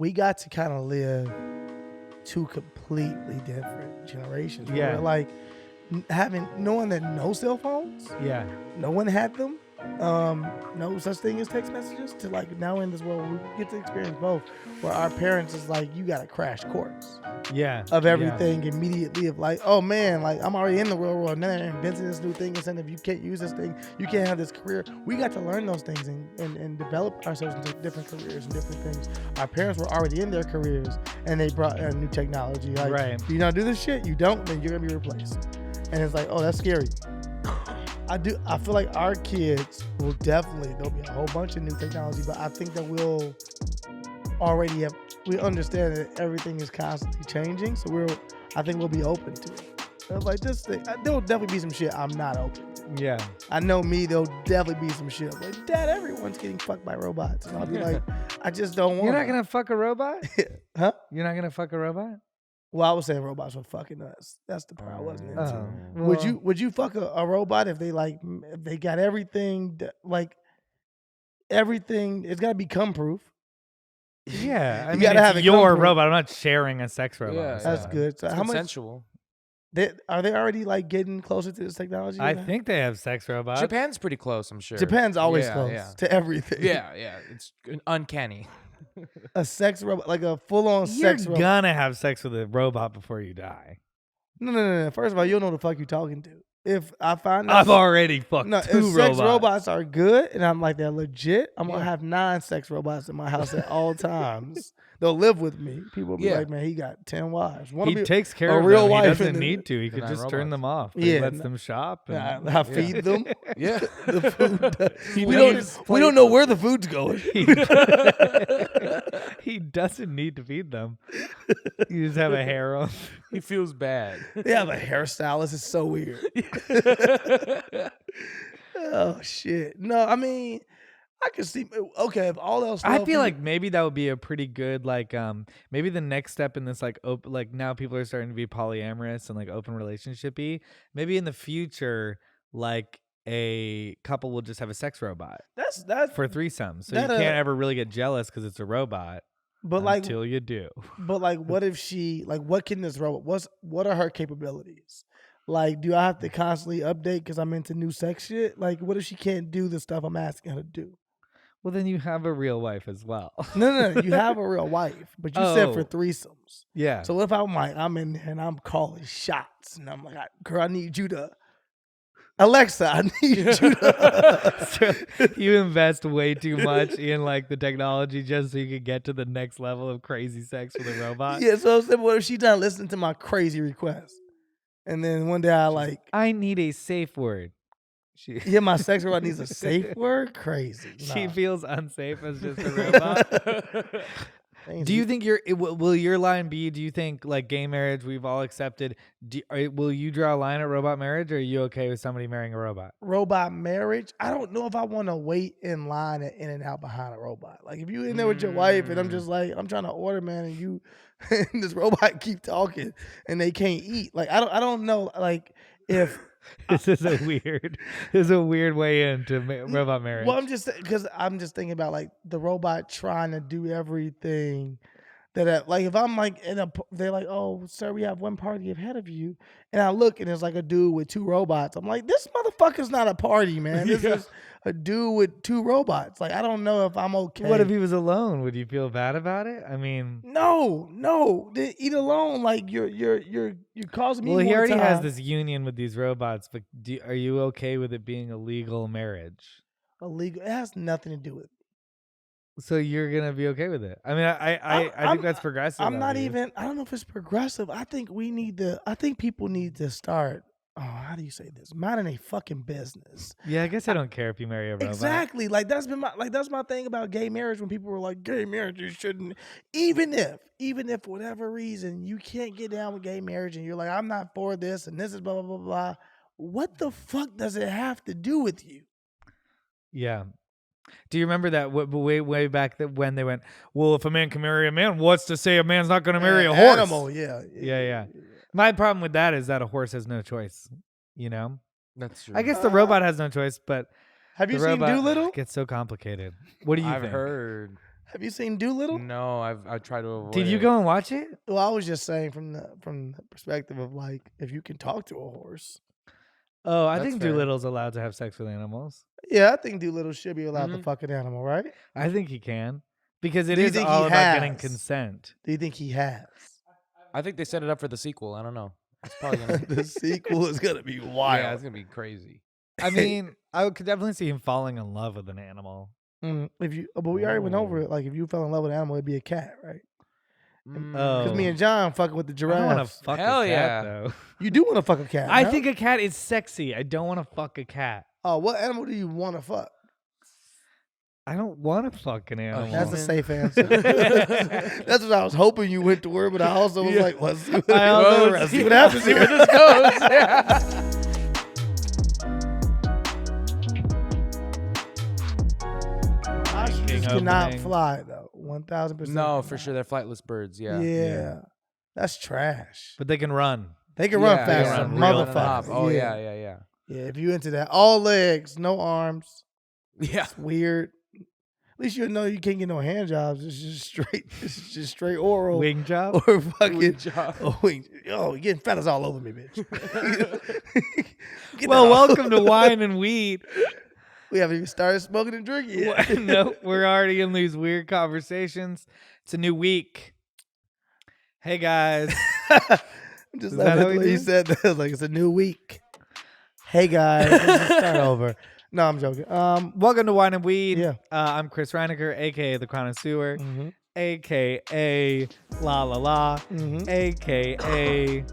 we got to kind of live two completely different generations. Yeah. Where, like, knowing that no cell phones, Yeah. no one had them, no such thing as text messages, to like now in this world we get to experience both, where our parents is like, you got a crash course of everything immediately, of like, oh man, like I'm already in the real world, now they're inventing this new thing and saying if you can't use this thing, you can't have this career. We got to learn those things and develop ourselves into different careers and different things. Our parents were already in their careers and they brought new technology. Like, Right. do you not do this shit? You don't, then you're gonna be replaced. And it's like, oh, that's scary. I feel like our kids will definitely, there'll be a whole bunch of new technology, but I think that we understand that everything is constantly changing, so I think we'll be open to it. So like this thing, there'll definitely be some shit I'm not open to. Yeah. I know me, there'll definitely be some shit. Like, Dad, everyone's getting fucked by robots. And I'll be like, I just don't want You're not going to fuck a robot? Huh? You're not going to fuck a robot? Well, I was saying robots were fucking us. That's the part I wasn't into. Well, Would you fuck a robot if they got everything, like everything? It's got to be cum proof. Yeah, I You mean, gotta have it's it your come robot. I'm not sharing a sex robot. Yeah, That's good. So It's how much? consensual. Are they already like getting closer to this technology? I think they have sex robots. Japan's pretty close, I'm sure. Japan's always Yeah, close yeah. to everything. Yeah, it's uncanny. A sex robot, like a full-on You're sex robot. gonna have sex with a robot before you die. No. First of all, you don't know who the fuck you're talking to. If I find out, I've already fucked no, two if sex robots. robots are good and I'm like, they're legit, I'm gonna have 9 sex robots in my house at all times. They'll live with me. People will be like, man, he got 10 wives. He takes care a of real them. wife He doesn't and need to. He They're could not just turn robots. them off. Yeah, He lets them shop. And, I feed them. Yeah. The food. He We don't know where the food's going. he doesn't need to feed them. You just have a harem. He feels bad. They have a hairstylist. It's so weird. Oh shit. No, I mean, I can see. Okay, if all else, I feel like maybe that would be a pretty good, like, maybe the next step in this, like, like now people are starting to be polyamorous and like open relationship-y. Maybe in the future, like a couple will just have a sex robot that's for threesomes, so that, you can't ever really get jealous because it's a robot. But like, until you do. But like, what if she like? What can this robot? What are her capabilities? Like, do I have to constantly update because I'm into new sex shit? Like, what if she can't do the stuff I'm asking her to do? Well, then you have a real wife as well. No. You have a real wife, but you said for threesomes. Yeah. So what if I'm in there and I'm calling shots and I'm like, girl, I need you to. Alexa, I need you to. So you invest way too much in like the technology just so you can get to the next level of crazy sex with a robot. Yeah. So what if she's done listening to my crazy requests, and then one day I need a safe word. My sex robot needs a safe word. Crazy. She feels unsafe as just a robot. Do you think will your line be? Do you think like gay marriage we've all accepted? Will you draw a line at robot marriage, or are you okay with somebody marrying a robot? Robot marriage? I don't know if I want to wait in line at In-N-Out behind a robot. Like if you in there with your wife and I'm just like, I'm trying to order, man, and you and this robot keep talking and they can't eat. Like I don't know. Like if. This is a weird way into robot marriage. Well, I'm just thinking about like the robot trying to do everything that like if I'm like they're like, oh sir, we have one party ahead of you, and I look and it's like a dude with 2 robots. I'm like, this motherfucker's not a party, man. This is a dude with 2 robots. Like I don't know if I'm okay. What if he was alone? Would you feel bad about it? I mean, no. Eat alone. Like you're causing me. Well, he more already time. has this union with these robots, but are you okay with it being a legal marriage? Illegal. It has nothing to do with. So you're gonna be okay with it? I mean, I think that's progressive. I'm not even. I don't know if it's progressive. I think people need to start. Oh, how do you say this? Minding a fucking business. Yeah, I guess I don't care if you marry a robot. Exactly. Like that's my thing about gay marriage. When people were like, gay marriage, you shouldn't. Even if for whatever reason you can't get down with gay marriage, and you're like, I'm not for this, and this is blah blah blah blah. What the fuck does it have to do with you? Yeah. Do you remember that way back when they went, well, if a man can marry a man, what's to say a man's not going to marry a horse? Animal, yeah. My problem with that is that a horse has no choice, you know? That's true. I guess the robot has no choice, but have you seen Doolittle? It gets so complicated. What do you think? I've heard. Have you seen Doolittle? No, I tried to avoid. Did you it. go and watch it? Well, I was just saying from the perspective of like if you can talk to a horse. Oh, I That's think fair. Doolittle's allowed to have sex with animals. Yeah, I think Doolittle should be allowed to Mhm. fuck an animal, right? I think he can because it Do you is think all he about getting has? consent. Do you think he has? I think they set it up for the sequel. I don't know. It's probably gonna. The sequel is gonna be wild. Yeah, it's gonna be crazy. I mean, I could definitely see him falling in love with an animal. If you, but we already went over Ooh. it. Like if you fell in love with an animal, it'd be a cat, right? Oh. Because me and John fucking with the I don't want giraffes. to fuck Hell a cat yeah. though. You do want to fuck a cat? I no? think a cat is sexy. I don't want to fuck a cat. Oh, what animal do you want to fuck? I don't want to fuck an animal. That's a human. safe answer. That's what I was hoping you went toward, but I also was like, let's see what, I also- let's see what happens See here. where this goes. Yeah. Ostriches King cannot opening. fly though. 1,000%. No, for sure, they're flightless birds. Yeah. Yeah. That's trash. But they can run. They can Yeah, run they fast, run as real motherfuckers. fast. Oh yeah. Yeah, if you into that, all legs, no arms. Yeah. It's weird. At least you know you can't get no hand jobs. It's just straight. It's just straight oral Wing job. or fucking. Good job. Oh, wing. Oh, you're getting feathers all over me, bitch. Get Well, that all- welcome to Wine and Weed. We haven't even started smoking and drinking yet. No, we're already in these weird conversations. It's a new week. Hey guys. Just Is like that how the we way you do? said that. I was like, it's a new week. Hey guys, let's just start over. No, I'm joking. Welcome to Wine and Weed. Yeah. I'm Chris Reinecker, aka the Connoisseur, Mhm. aka La La La, Mhm. aka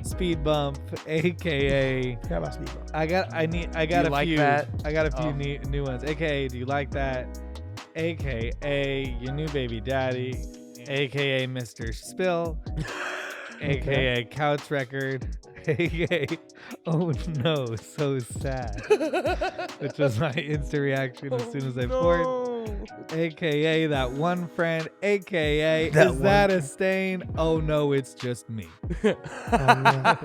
Speed Bump, aka How about speed bump? I got you a like few that? I got a few Oh. new ones. AKA Do You Like That? AKA Your New Baby Daddy, AKA Mr. Spill, AKA Couch Record, AKA Oh No, So Sad, which was my instant reaction as soon as I poured. AKA That One Friend, AKA That Is That one a Stain? Oh no, it's just me. Oh, yeah.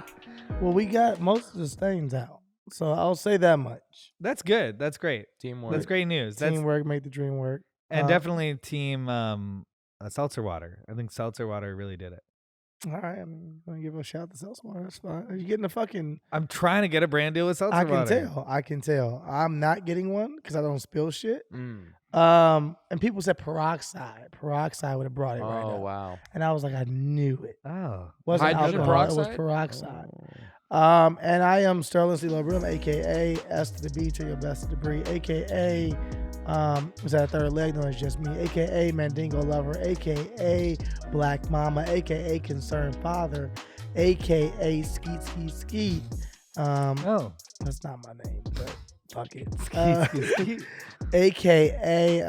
Well, we got most of the stains out, so I'll say that much. That's good. That's great. Teamwork. That's great news. That's Teamwork make the dream work. and definitely team seltzer water. I think seltzer water really did it. All right, I mean, I'm gonna give a shout to Seltzer Water. That's fine. Are you getting a fucking? I'm trying to get a brand deal with seltzer I can water. tell. I can tell. I'm not getting one because I don't spill shit. Mm. And people said peroxide. Peroxide would have brought it right Oh up. wow. And I was like, I knew it. Oh, Wasn't Hydrogen alcohol, it was peroxide? peroxide. Oh. And I am Sterling Steelo and John, aka S to the B to your best of the breed, aka was that a third leg? No, it's just me, aka Mandingo Lover, aka Black Mama, aka Concerned Father, aka Skeet Skeet Skeet. oh, That's not my name, but fuck it. Skeet. AKA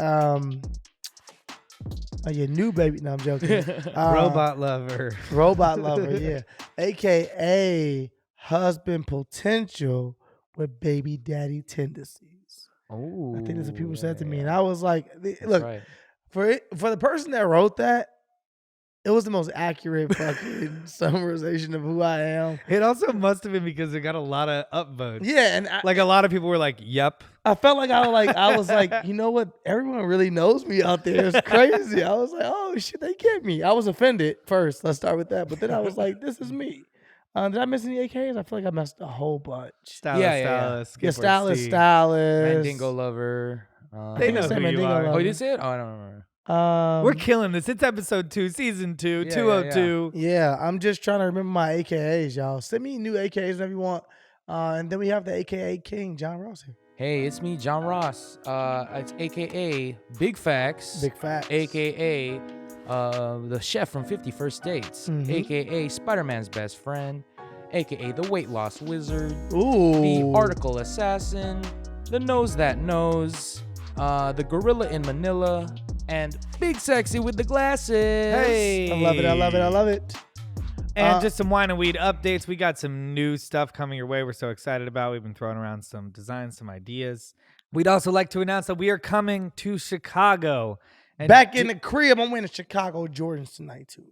your new baby. No, I'm joking. Robot lover. Robot lover, yeah. AKA husband potential with baby daddy tendencies. Oh. I think that's what people said to me. And I was like, look, Right. for the person that wrote that, it was the most accurate fucking summarization of who I am. It also must have been because it got a lot of upvotes. Yeah, and Like a lot of people were like, "Yep." I felt like I was like, you know what? Everyone really knows me out there. It's crazy. I was like, oh shit, they get me. I was offended first. Let's start with that. But then I was like, this is me. Did I miss any AKs? I feel like I missed a whole bunch. Stylist, Yeah. stylist, Yeah, skateboard Steve. stylist. Mandingo lover. They know I said who you Mandingo are. lover. Oh, you did say it? Oh, I don't remember. We're killing this. It's episode 2, season 2, Yeah, 202. Yeah, I'm just trying to remember my AKAs, y'all. Send me new AKAs whenever you want. And then we have the AKA King, John Ross here. Hey, it's me, John Ross. It's AKA Big Facts. Big facts. AKA the chef from 50 First Dates. Mhm. AKA Spider-Man's best friend. AKA the weight loss wizard. Ooh. The article assassin. The nose that knows. The gorilla in Manila. And Big Sexy with the glasses. Hey. I love it. I love it. I love it. And just some wine and weed updates. We got some new stuff coming your way. We're so excited about. We've been throwing around some designs, some ideas. We'd also like to announce that we are coming to Chicago. And Back in the crib, I'm wearing Chicago Jordans tonight, too.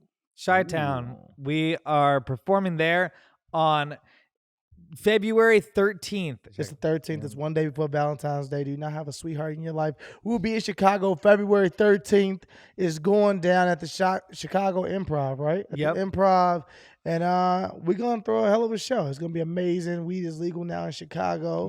Chi-Town. We are performing there on February 13th. It's the 13th. It's one day before Valentine's Day. Do you not have a sweetheart in your life? We'll be in Chicago February 13th. It's going down at the Chicago Improv, right? At the Improv. And we're going to throw a hell of a show. It's going to be amazing. Weed is legal now in Chicago.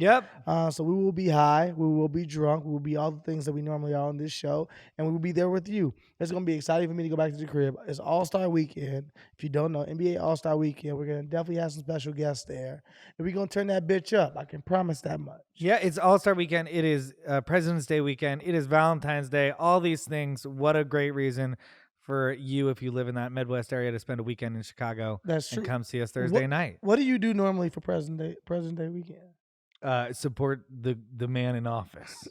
So we will be high. We will be drunk. We will be all the things that we normally are on this show. And we will be there with you. It's going to be exciting for me to go back to the crib. It's All-Star Weekend. If you don't know, NBA All-Star Weekend. We're going to definitely have some special guests there. And we're going to turn that bitch up. I can promise that much. Yeah, it's All-Star Weekend. It is President's Day weekend. It is Valentine's Day. All these things. What a great reason for you, if you live in that Midwest area, to spend a weekend in Chicago. That's true. And come see us Thursday night. What do you do normally for President's Day weekend? Support the man in office.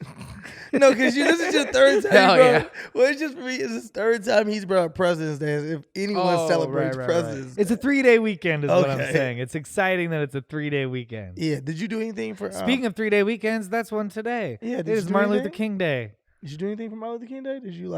No, because this is your third time. Yeah. Well, it's just for me. It's his third time he's brought up President's Day. If anyone celebrates President's Day. It's a 3-day weekend is what I'm saying. It's exciting that it's a 3-day weekend. Yeah. Did you do anything for... Speaking of 3-day weekends, that's one today. Yeah. It is Martin Luther King Day. Did you do anything for Martin Luther King Day? Did you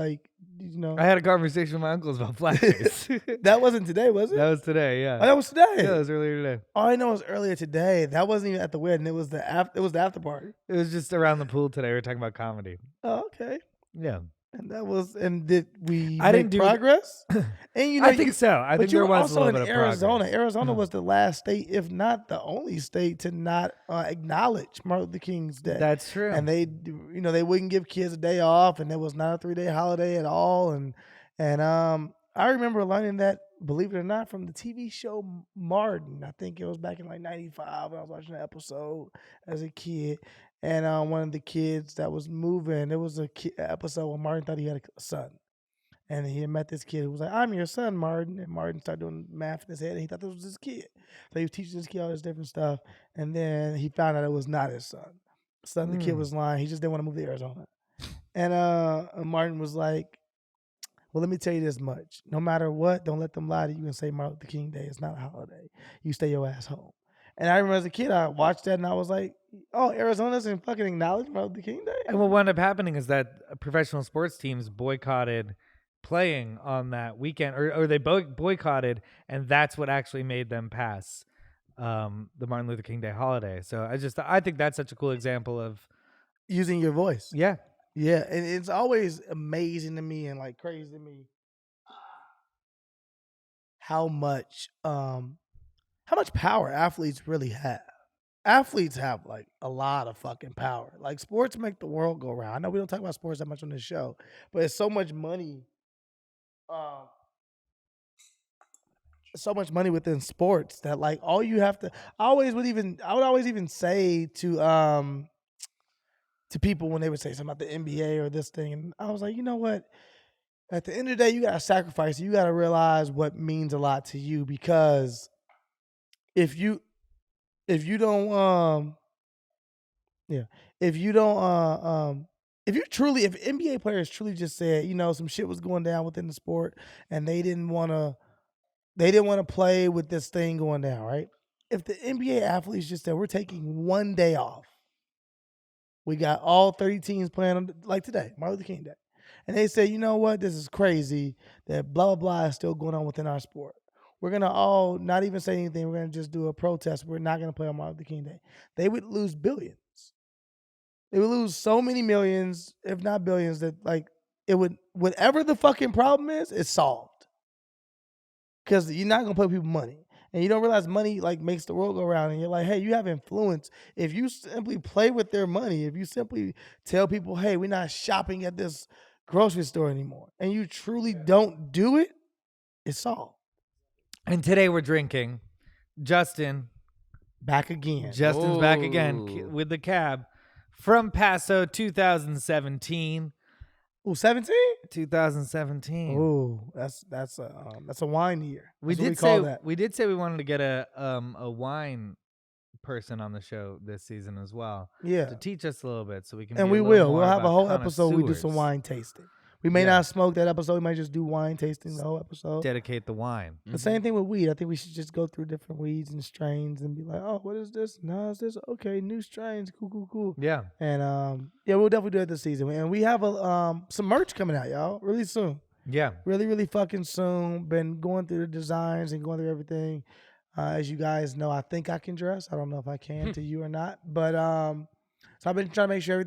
know? I had a conversation with my uncles about blackface. That wasn't today, was it? That was today, yeah. Oh, that was today? Yeah, that was earlier today. All I know is earlier today. That wasn't even at the wedding. It was the after party. It was just around the pool today. We were talking about comedy. Oh, okay. Yeah. And did we I make progress? And I think so. I think there was a little bit of Arizona. progress. Arizona was the last state, if not the only state, to not acknowledge Martin Luther King's Day. That's true. And they wouldn't give kids a day off, and there was not a 3-day holiday at all. And I remember learning that, believe it or not, from the TV show Martin. I think it was back in 95 when I was watching the episode as a kid. And one of the kids that was moving, it was an episode where Martin thought he had a son. And he had met this kid who was like, "I'm your son, Martin." And Martin started doing math in his head, and he thought this was his kid. So he was teaching this kid all this different stuff. And then he found out it was not his son. The kid was lying. He just didn't want to move to Arizona. And Martin was like, "Well, let me tell you this much. No matter what, don't let them lie to you and say Martin Luther King Day is not a holiday. You stay your ass home." And I remember as a kid, I watched that and I was like, "Oh, Arizona doesn't fucking acknowledge Martin Luther King Day?" And what wound up happening is that professional sports teams boycotted playing on that weekend, or they boycotted, and that's what actually made them pass the Martin Luther King Day holiday. So I think that's such a cool example of using your voice. Yeah. Yeah, and it's always amazing to me and crazy to me how much power athletes really have. Athletes have a lot of fucking power. Sports make the world go round. I know we don't talk about sports that much on this show, but it's so much money. So much money within sports that all you have to. I would always even say to people when they would say something about the NBA or this thing, and I was like, you know what? At the end of the day, you gotta sacrifice. You gotta realize what means a lot to you, because if NBA players truly just said, some shit was going down within the sport and they didn't want to play with this thing going down, right? If the NBA athletes just said, we're taking one day off, we got all 30 teams playing on, today, Martin Luther King Day, and they say, you know what, this is crazy that blah, blah, blah is still going on within our sport. We're going to all not even say anything. We're going to just do a protest. We're not going to play on Martin Luther King Day. They would lose billions. They would lose so many millions, if not billions, that it would, whatever the fucking problem is, it's solved. Because you're not going to pay people money. And you don't realize money makes the world go around. And you're like, hey, you have influence. If you simply play with their money, if you simply tell people, hey, we're not shopping at this grocery store anymore, and you truly don't do it, it's solved. And today we're drinking. Justin. Back again. Justin's back again with the cab from Paso 2017. Oh, 17? 2017. Oh, that's a wine year. We did say we wanted to get a wine person on the show this season as well. Yeah. To teach us a little bit so we can. And we will. We'll have a whole episode we do some wine tasting. We may not smoke that episode. We might just do wine tasting the whole episode. Dedicate the wine. The same thing with weed. I think we should just go through different weeds and strains and be like, oh, what is this? No, it's this. Okay, new strains. Cool. Yeah. And we'll definitely do it this season. And we have some merch coming out, y'all, really soon. Yeah. Really, really fucking soon. Been going through the designs and going through everything. As you guys know, I think I can dress. I don't know if I can to you or not. But so I've been trying to make sure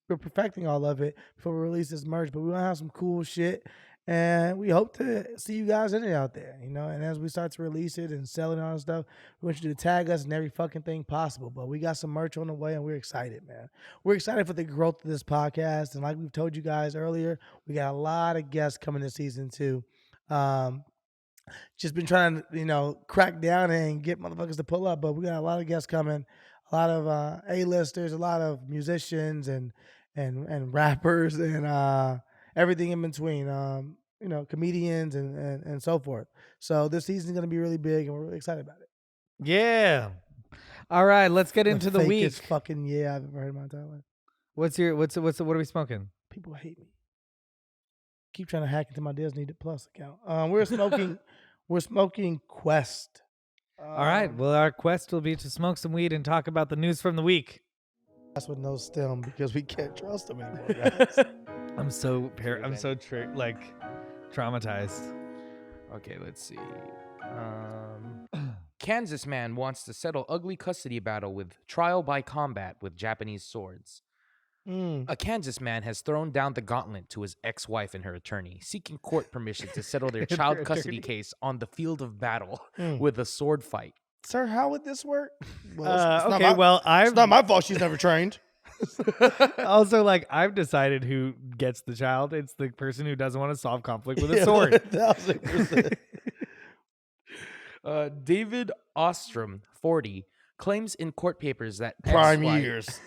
we're perfecting all of it before we release this merch. But we want to have some cool shit. And we hope to see you guys in it out there, you know. And as we start to release it and sell it and all that stuff, we want you to tag us in every fucking thing possible. But we got some merch on the way, and we're excited, man. We're excited for the growth of this podcast. And like we've told you guys earlier, we got a lot of guests coming this season too. Just been trying to, you know, crack down and get motherfuckers to pull up. But we got a lot of guests coming, a lot of A-listers, a lot of musicians and rappers and everything in between, you know, comedians and so forth. So this season's going to be really big, and we're really excited about it. Yeah. All right, let's get into the week. Fakest fucking yeah I've ever heard in my entire life. What are we smoking? People hate me. Keep trying to hack into my Disney Plus account. We're smoking Quest. All right. Well, our quest will be to smoke some weed and talk about the news from the week. That's with no stem because we can't trust them anymore, guys. I'm so traumatized. Okay, let's see. Kansas man wants to settle ugly custody battle with trial by combat with Japanese swords. A Kansas man has thrown down the gauntlet to his ex-wife and her attorney, seeking court permission to settle their child custody case on the field of battle with a sword fight. Sir, how would this work? Well, it's not my fault she's never trained. Also, like, I've decided who gets the child. It's the person who doesn't want to solve conflict with a sword. 1,000%. David Ostrom, 40, claims in court papers that prime years.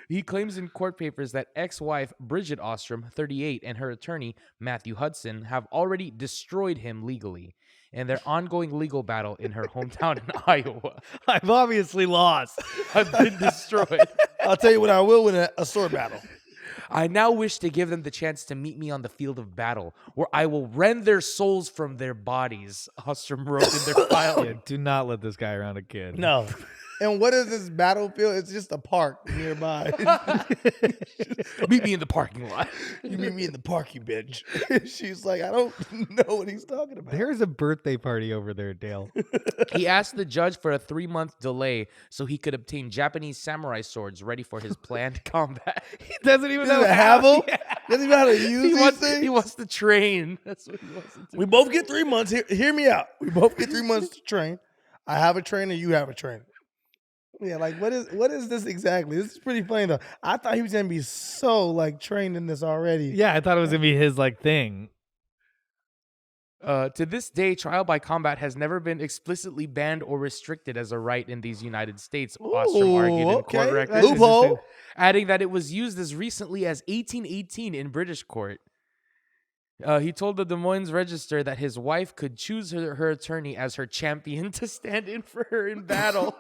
He claims in court papers that ex-wife Bridget Ostrom, 38, and her attorney Matthew Hudson have already destroyed him legally in their ongoing legal battle in her hometown in Iowa. I've obviously lost. I've been destroyed. I'll tell you what I will win a sword battle. I now wish to give them the chance to meet me on the field of battle, where I will rend their souls from their bodies, Ostrom wrote in their filing. Yeah, do not let this guy around a kid. No. And what is this battlefield? It's just a park nearby. Meet me in the parking lot. You meet me in the park, you bitch. She's like, I don't know what he's talking about. There's a birthday party over there, Dale. He asked the judge for a 3-month delay so he could obtain Japanese samurai swords ready for his planned combat. He doesn't even know how to have them. Doesn't even know how to use these things. He wants to train. That's what he wants to do. We both get 3 months. Hear me out. We both get 3 months to train. I have a trainer. You have a trainer. Yeah, like what is this exactly? This is pretty funny though. I thought he was gonna be so like trained in this already. Yeah, I thought it was gonna be his like thing. To this day, trial by combat has never been explicitly banned or restricted as a right in these United States, Ostrom argued in court records. Loophole. Adding that it was used as recently as 1818 in British court. He told the Des Moines Register that his wife could choose her attorney as her champion to stand in for her in battle.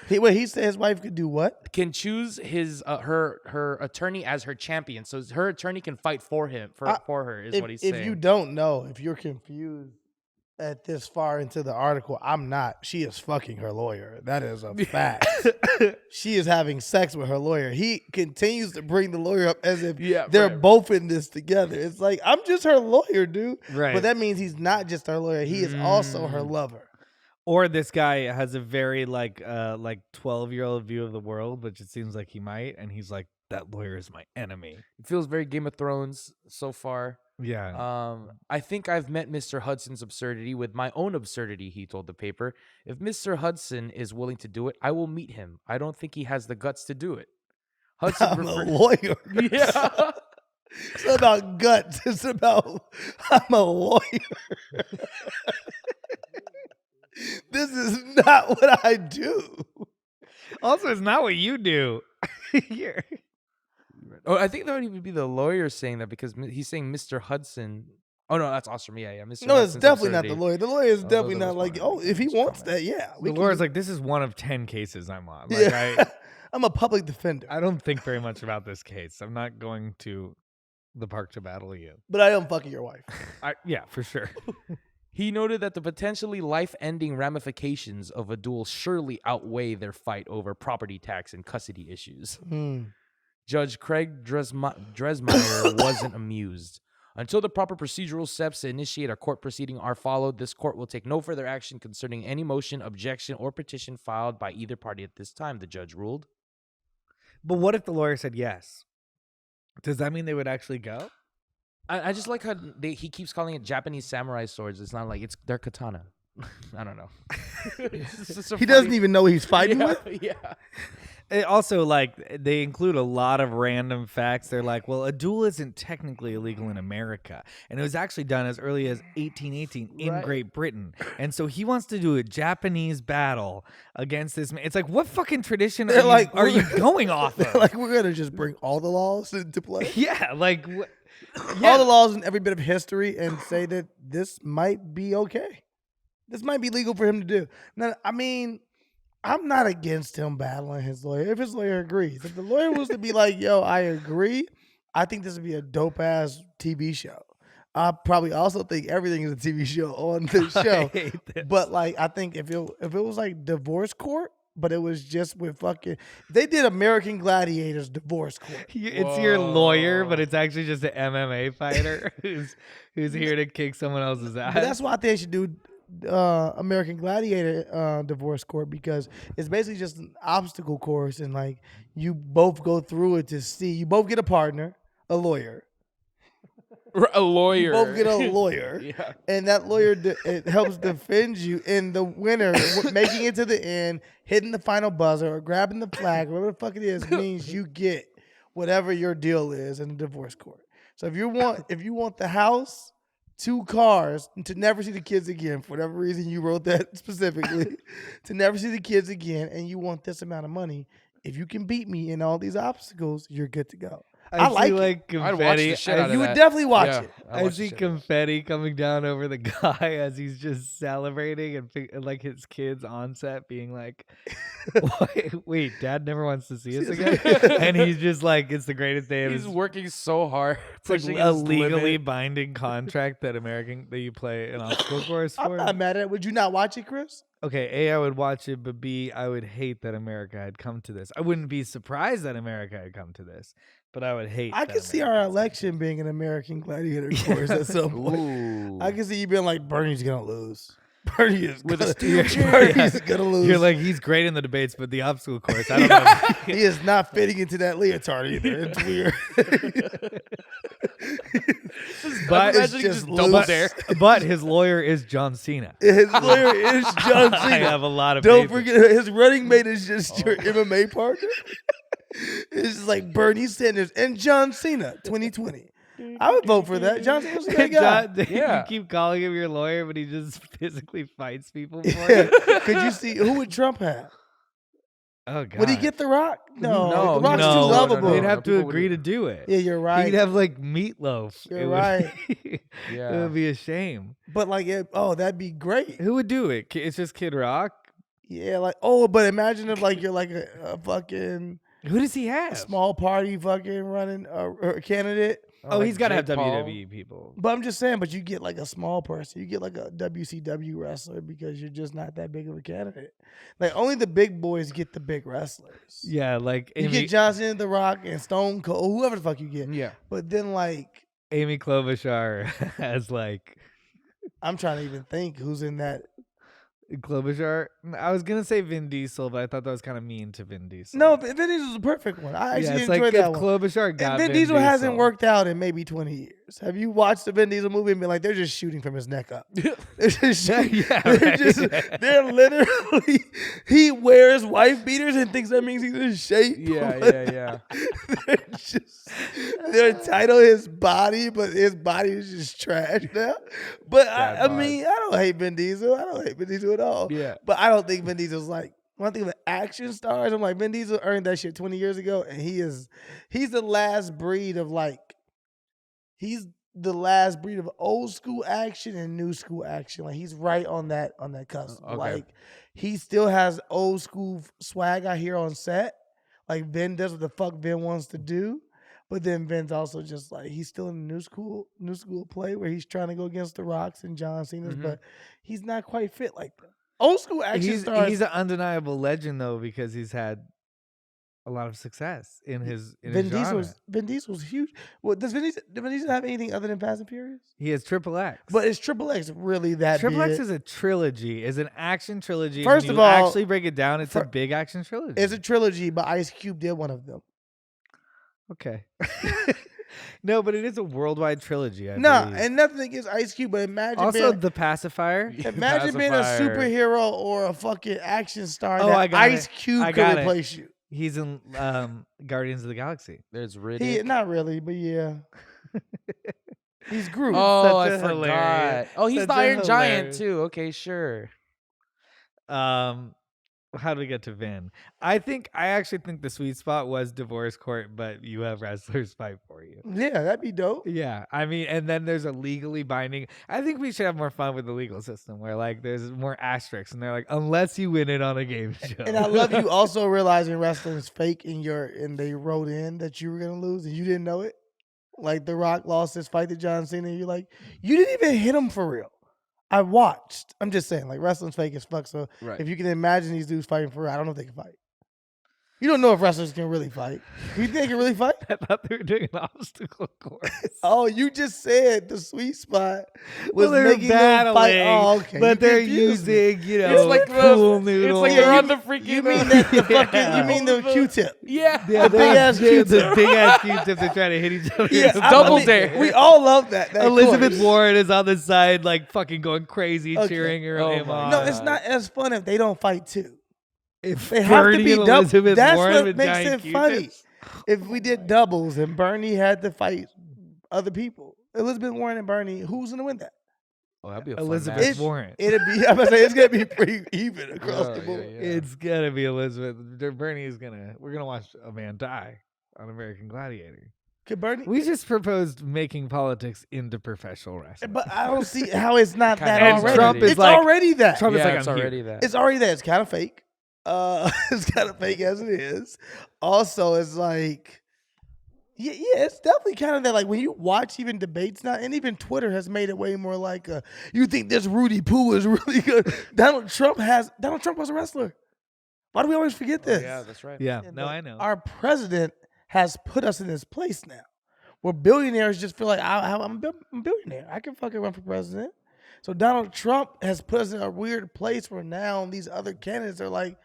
He said his wife could do what? Can choose his her attorney as her champion, so her attorney can fight for him for her. Is what he's saying. If you don't know, if you're confused at this far into the article, I'm not. She is fucking her lawyer. That is a fact. She is having sex with her lawyer. He continues to bring the lawyer up as if they're both in this together. It's like, I'm just her lawyer, dude. Right. But that means he's not just her lawyer. He is also her lover. Or this guy has a very like 12-year-old view of the world, which it seems like he might, and he's like, that lawyer is my enemy. It feels very Game of Thrones so far. Yeah. I think I've met Mr. Hudson's absurdity with my own absurdity, he told the paper. If Mr. Hudson is willing to do it, I will meet him. I don't think he has the guts to do it. Hudson I'm a lawyer. Yeah. It's not about guts. It's about I'm a lawyer. This is not what I do. Also, it's not what you do. Oh, I think that would even be the lawyer saying that because he's saying Mr. Hudson. Oh, no, that's awesome. Yeah. Mr. No, Hudson's it's definitely absurdity. not the lawyer. The lawyer is definitely not like, if he wants that, yeah. The lawyer's like, this is one of 10 cases I'm on. Like, I'm a public defender. I don't think very much about this case. I'm not going to the park to battle you. But I am fucking your wife. Yeah, for sure. He noted that the potentially life-ending ramifications of a duel surely outweigh their fight over property tax and custody issues. Judge Craig Dresmeyer wasn't amused. Until the proper procedural steps to initiate a court proceeding are followed, this court will take no further action concerning any motion, objection, or petition filed by either party at this time, the judge ruled. But what if the lawyer said yes? Does that mean they would actually go? I just like how he keeps calling it Japanese samurai swords. It's not like they're katana. I don't know. He doesn't even know he's fighting with. Yeah. It also, like, they include a lot of random facts. They're like, well, a duel isn't technically illegal in America. And it was actually done as early as 1818 in Great Britain. And so he wants to do a Japanese battle against this man. It's like, what fucking tradition are you going off of? Like, we're going to just bring all the laws into play? Yeah, like... all the laws in every bit of history and say that this might be okay. This might be legal for him to do. Now, I mean... I'm not against him battling his lawyer if his lawyer agrees. If the lawyer was to be like, yo, I agree, I think this would be a dope-ass TV show. I probably also think everything is a TV show on this show. But, like, I think if it was like divorce court, but it was just with fucking... They did American Gladiators divorce court. It's your lawyer, but it's actually just an MMA fighter who's here to kick someone else's ass. But that's why I think they should do American Gladiator divorce court, because it's basically just an obstacle course, and like you both go through it to see. You both get a partner, a lawyer. You both get a lawyer, Yeah. And that lawyer it helps defend you. And the winner making it to the end, hitting the final buzzer or grabbing the flag, whatever the fuck it is, means you get whatever your deal is in the divorce court. So if you want the house, 2 cars, and to never see the kids again, for whatever reason you wrote that specifically, to never see the kids again, and you want this amount of money, if you can beat me in all these obstacles, you're good to go. I like confetti. I'd watch the shit out of you that. would definitely watch it. I see confetti coming down over the guy as he's just salivating, and like his kids on set being like, wait, Dad never wants to see us again? And he's just like, it's the greatest day of his... He's working so hard. It's like a legally binding contract that you play an obstacle course for. I'm not mad at it. Would you not watch it, Chris? Okay, A, I would watch it, but B, I would hate that America had come to this. I wouldn't be surprised that America had come to this, but I would hate. I can see our election being an American Gladiator course at some point. I can see you being like, Bernie's gonna lose. Bernie is with gonna, a steel chair. Bernie's gonna lose. You're like, he's great in the debates, but the obstacle course, I don't know. He is not fitting into that leotard either. It's weird. But it's just double dare. But his lawyer is John Cena. His lawyer is John Cena. I have a lot of. Don't forget, his running mate is just your MMA partner. It's just like Bernie Sanders and John Cena, 2020. I would vote for that. John Cena's a great guy. You keep calling him your lawyer, but he just physically fights people for you. Could you see who would Trump have? Oh God! Would he get The Rock? No, The Rock's no, too lovable. They'd have to agree to do it. Yeah, you're right. He'd have like meatloaf. You're right. Yeah, it would be a shame. But like, that'd be great. Who would do it? It's just Kid Rock. Yeah, like but imagine if like you're like a fucking. Who does he have? A small party fucking running a candidate. Oh, he's got to have Paul. WWE people. But I'm just saying, but you get like a small person. You get like a WCW wrestler because you're just not that big of a candidate. Like only the big boys get the big wrestlers. Yeah, like you get John Cena, The Rock, and Stone Cold, whoever the fuck you get. Yeah. But then like Amy Klobuchar has like. I'm trying to even think who's in that. Klobuchar. I was gonna say Vin Diesel, but I thought that was kind of mean to Vin Diesel. No, Vin Diesel's a perfect one. I actually enjoyed that one. Klobuchar got Vin Diesel hasn't worked out in maybe 20 years. Have you watched the Vin Diesel movie and been like, they're just shooting from his neck up? They're just shooting. They're literally. He wears wife beaters and thinks that means he's in shape. Yeah. They're title his body, but his body is just trash now. But I mean, I don't hate Vin Diesel. I don't hate Vin Diesel at all. Yeah. But I don't think Vin Diesel's like, when I think of action stars, I'm like, Vin Diesel earned that shit 20 years ago, and he's the last breed of old school action and new school action. Like he's right on that cusp. Okay. Like he still has old school swag I hear on set. Like Vin does what the fuck Vin wants to do. But then Vin's also just like, he's still in the new school play where he's trying to go against the Rocks and John Cena's, but he's not quite fit like that. Old school action stars. He's an undeniable legend though, because he's had a lot of success in his Vin genre. Diesel's huge. Well, does Vin Diesel have anything other than Fast and Furious? He has Triple X. But is Triple X really that Triple big? X is a trilogy, is an action trilogy. First when of you all, actually break it down, it's a big action trilogy. It's a trilogy, but Ice Cube did one of them. Okay. No, but it is a worldwide trilogy. I No, believe. and nothing against Ice Cube, but imagine Also, being, The Pacifier. imagine being a superhero or a fucking action star that Ice Cube could replace you. He's in Guardians of the Galaxy. There's Riddick. Not really, but yeah. He's Groot. Oh, I forgot. Oh, he's the Iron Giant too. Okay, sure. How do we get to Vin? I actually think the sweet spot was divorce court, but you have wrestlers fight for you. Yeah, that'd be dope. Yeah, I mean, and then there's a legally binding. I think we should have more fun with the legal system where like there's more asterisks, and they're like, unless you win it on a game show. And I love you also realizing wrestling is fake, and they wrote in that you were gonna lose, and you didn't know it. Like The Rock lost his fight to John Cena, and you're like, you didn't even hit him for real. I watched. I'm just saying, like, wrestling's fake as fuck. So if you can imagine these dudes fighting for real, I don't know if they can fight. You don't know if wrestlers can really fight. You think they can really fight? I thought they were doing an obstacle course. Oh, you just said the sweet spot was they're making them fight. Oh, okay. But they're using, it's like pool noodles. It's like you're on the freaking. You mean that the fucking? You mean the Q-tip? Yeah, the big ass Q-tip. The big ass Q-tip. They're trying to hit each other. Yeah, double dare. We all love that. Elizabeth Warren is on the side, like fucking going crazy, cheering her on. No, it's not as fun if they don't fight too. If they have to be double, that's Warren what makes it funny. If we did doubles and Bernie had to fight other people, Elizabeth Warren and Bernie, who's gonna win that? Oh, that'd be a Elizabeth match. Warren. It'd be. I'm gonna say it's gonna be pretty even across the board. Yeah. It's gonna be Elizabeth. Bernie's gonna. We're gonna watch a man die on American Gladiator. Could Bernie? We just proposed making politics into professional wrestling. But I don't see how it's not that And already. Trump is it's like, already that. Trump is like, it's already that. It's already that. It's kind of fake. It's kind of fake as it is. Also, it's like, yeah, it's definitely kind of that. Like when you watch even debates now, and even Twitter has made it way more like, you think this Rudy Poo is really good? Donald Trump was a wrestler. Why do we always forget this? Yeah, that's right. Yeah, And no, I know. Our president has put us in this place now, where billionaires just feel like I'm a billionaire. I can fucking run for president. So Donald Trump has put us in a weird place where now these other candidates are like,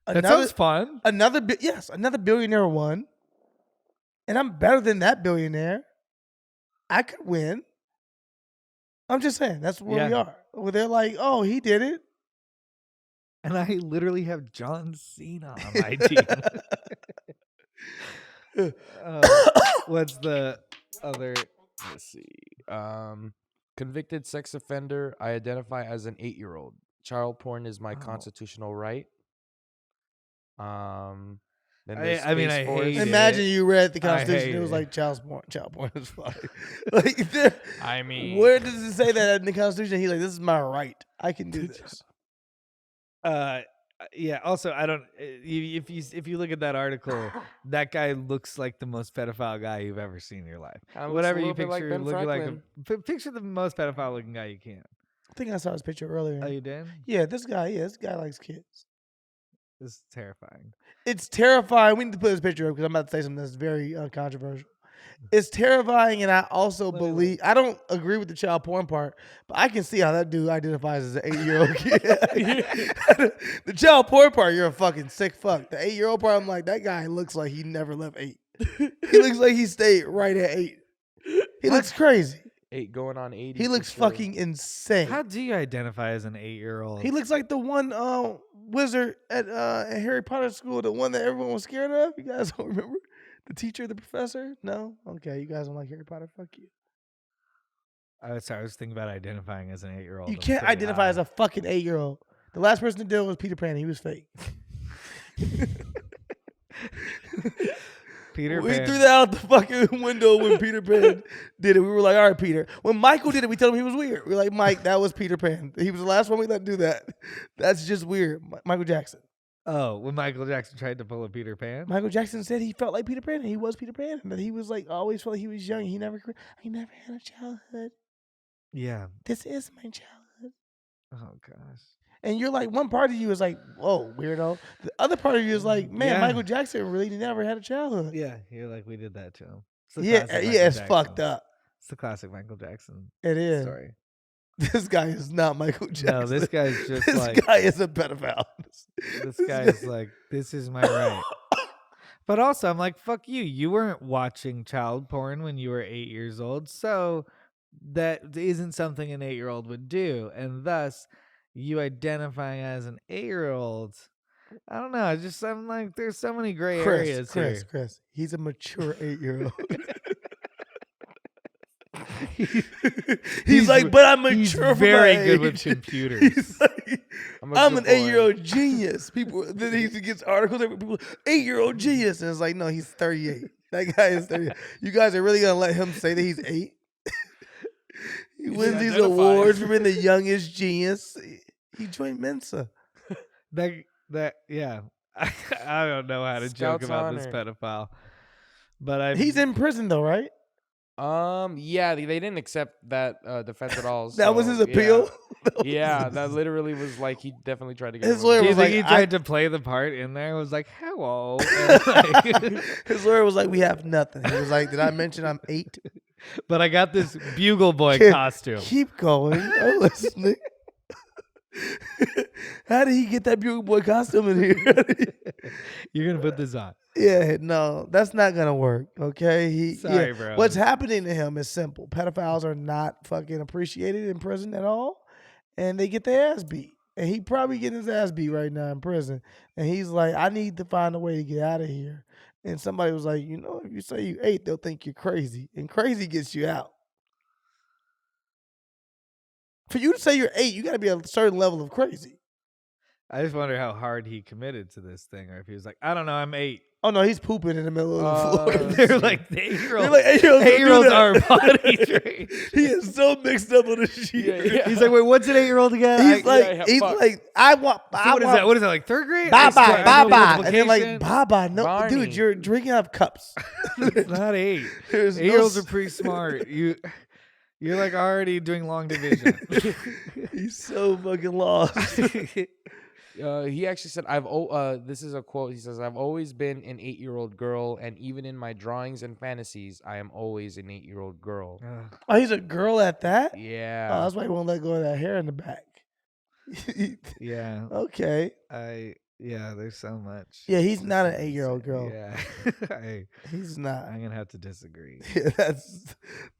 that sounds fun. Another billionaire won, and I'm better than that billionaire. I could win. I'm just saying that's where we are. Where they're like, oh, he did it, and I literally have John Cena on my team. What's the other? Let's see. Convicted sex offender. I identify as an 8-year-old. Child porn is my constitutional right. Then I mean, I hate it. Imagine you read the Constitution. It was like child porn. Child porn is fine. Like, I mean, where does it say that in the Constitution? He's like, this is my right. I can do this. Yeah. Also, I don't. If you look at that article, that guy looks like the most pedophile guy you've ever seen in your life. Whatever you picture, looking like picture the most pedophile looking guy you can. I think I saw his picture earlier. Oh, you did? Yeah, this guy likes kids. This is terrifying. It's terrifying. We need to put this picture up because I'm about to say something that's very controversial. It's terrifying, and I also believe I don't agree with the child porn part, but I can see how that dude identifies as an 8-year-old kid. The child porn part, you're a fucking sick fuck. The 8-year-old part, I'm like, that guy looks like he never left 8. He looks like he stayed right at 8. He looks crazy. 8 going on 80. He looks fucking insane. How do you identify as an 8-year-old? He looks like the one wizard at Harry Potter school, the one that everyone was scared of. You guys don't remember? The teacher, the professor? No? Okay, you guys don't like Harry Potter? Fuck you. Sorry, I was thinking about identifying as an 8-year-old. You can't identify as a fucking 8-year-old. The last person to do it was Peter Pan. He was fake. Peter We Pan. threw that out the fucking window when Peter Pan did it. We were like, all right, Peter. When Michael did it, we told him he was weird. We were like, Mike, that was Peter Pan. He was the last one we let do that. That's just weird. Michael Jackson. Oh, when Michael Jackson tried to pull a Peter Pan? Michael Jackson said he felt like Peter Pan, and he was Peter Pan. But he was like, always felt like he was young. He never had a childhood. Yeah. This is my childhood. Oh, gosh. And you're like, one part of you is like, whoa, weirdo. The other part of you is like, man, Michael Jackson really never had a childhood. Yeah, you're like, we did that to him. Yeah, it's fucked up. It's the classic Michael Jackson story. This guy is not Michael Jackson. No, this guy's just this guy is a pedophile. This guy's like, this is my right. But also, I'm like, fuck you. You weren't watching child porn when you were 8 years old, so that isn't something an 8-year-old would do. And thus, you identifying as an 8-year-old, I don't know. I'm like, there's so many gray areas here. Chris, he's a mature 8-year-old. he's like, but I'm mature. He's very good with computers. He's like, I'm an 8-year-old genius. People then he gets articles every people 8-year-old genius, and it's like, no, he's 38. That guy is 38. You guys are really gonna let him say that he's 8? He wins these awards for being the youngest genius. He joined Mensa. Yeah. I don't know how to joke about this pedophile, but he's in prison though, right? Yeah, they didn't accept that defense at all. That was his appeal. Yeah, that literally was like he definitely tried to get. His lawyer was like, he tried to play the part in there. Was like, hello. His lawyer was like, we have nothing. He was like, did I mention I'm 8? But I got this Bugle Boy costume. Keep going. I'm listening. How did he get that Bugle Boy costume in here? You're gonna put this on. Yeah, no, that's not gonna work. Okay, Sorry, bro. What's happening to him is simple. Pedophiles are not fucking appreciated in prison at all, and they get their ass beat. And he probably getting his ass beat right now in prison. And he's like, I need to find a way to get out of here. And somebody was like, if you say you 8, they'll think you're crazy, and crazy gets you out. For you to say you're 8, you got to be a certain level of crazy. I just wonder how hard he committed to this thing, or if he was like, I don't know, I'm 8. Oh no, he's pooping in the middle of the floor. They're like the 8-year-olds. They're like 8-year-olds are body trained. He is so mixed up on the sheet. Yeah. He's like, wait, what's an 8-year-old again? He's like, I want. So what is that? What is that? Like 3rd grade? Bye. And then like, bye. No, Barney. dude, you're drinking out of cups. It's not 8. 8-year-olds are pretty smart. You're like already doing long division. He's so fucking lost. He actually said, this is a quote. He says, I've always been an 8-year-old girl, and even in my drawings and fantasies, I am always an 8-year-old girl. Oh, he's a girl at that? Yeah. Oh, that's why he won't let go of that hair in the back. Yeah. Okay. There's so much. Yeah, he's not an 8-year-old girl. Yeah. He's not. I'm gonna have to disagree. Yeah,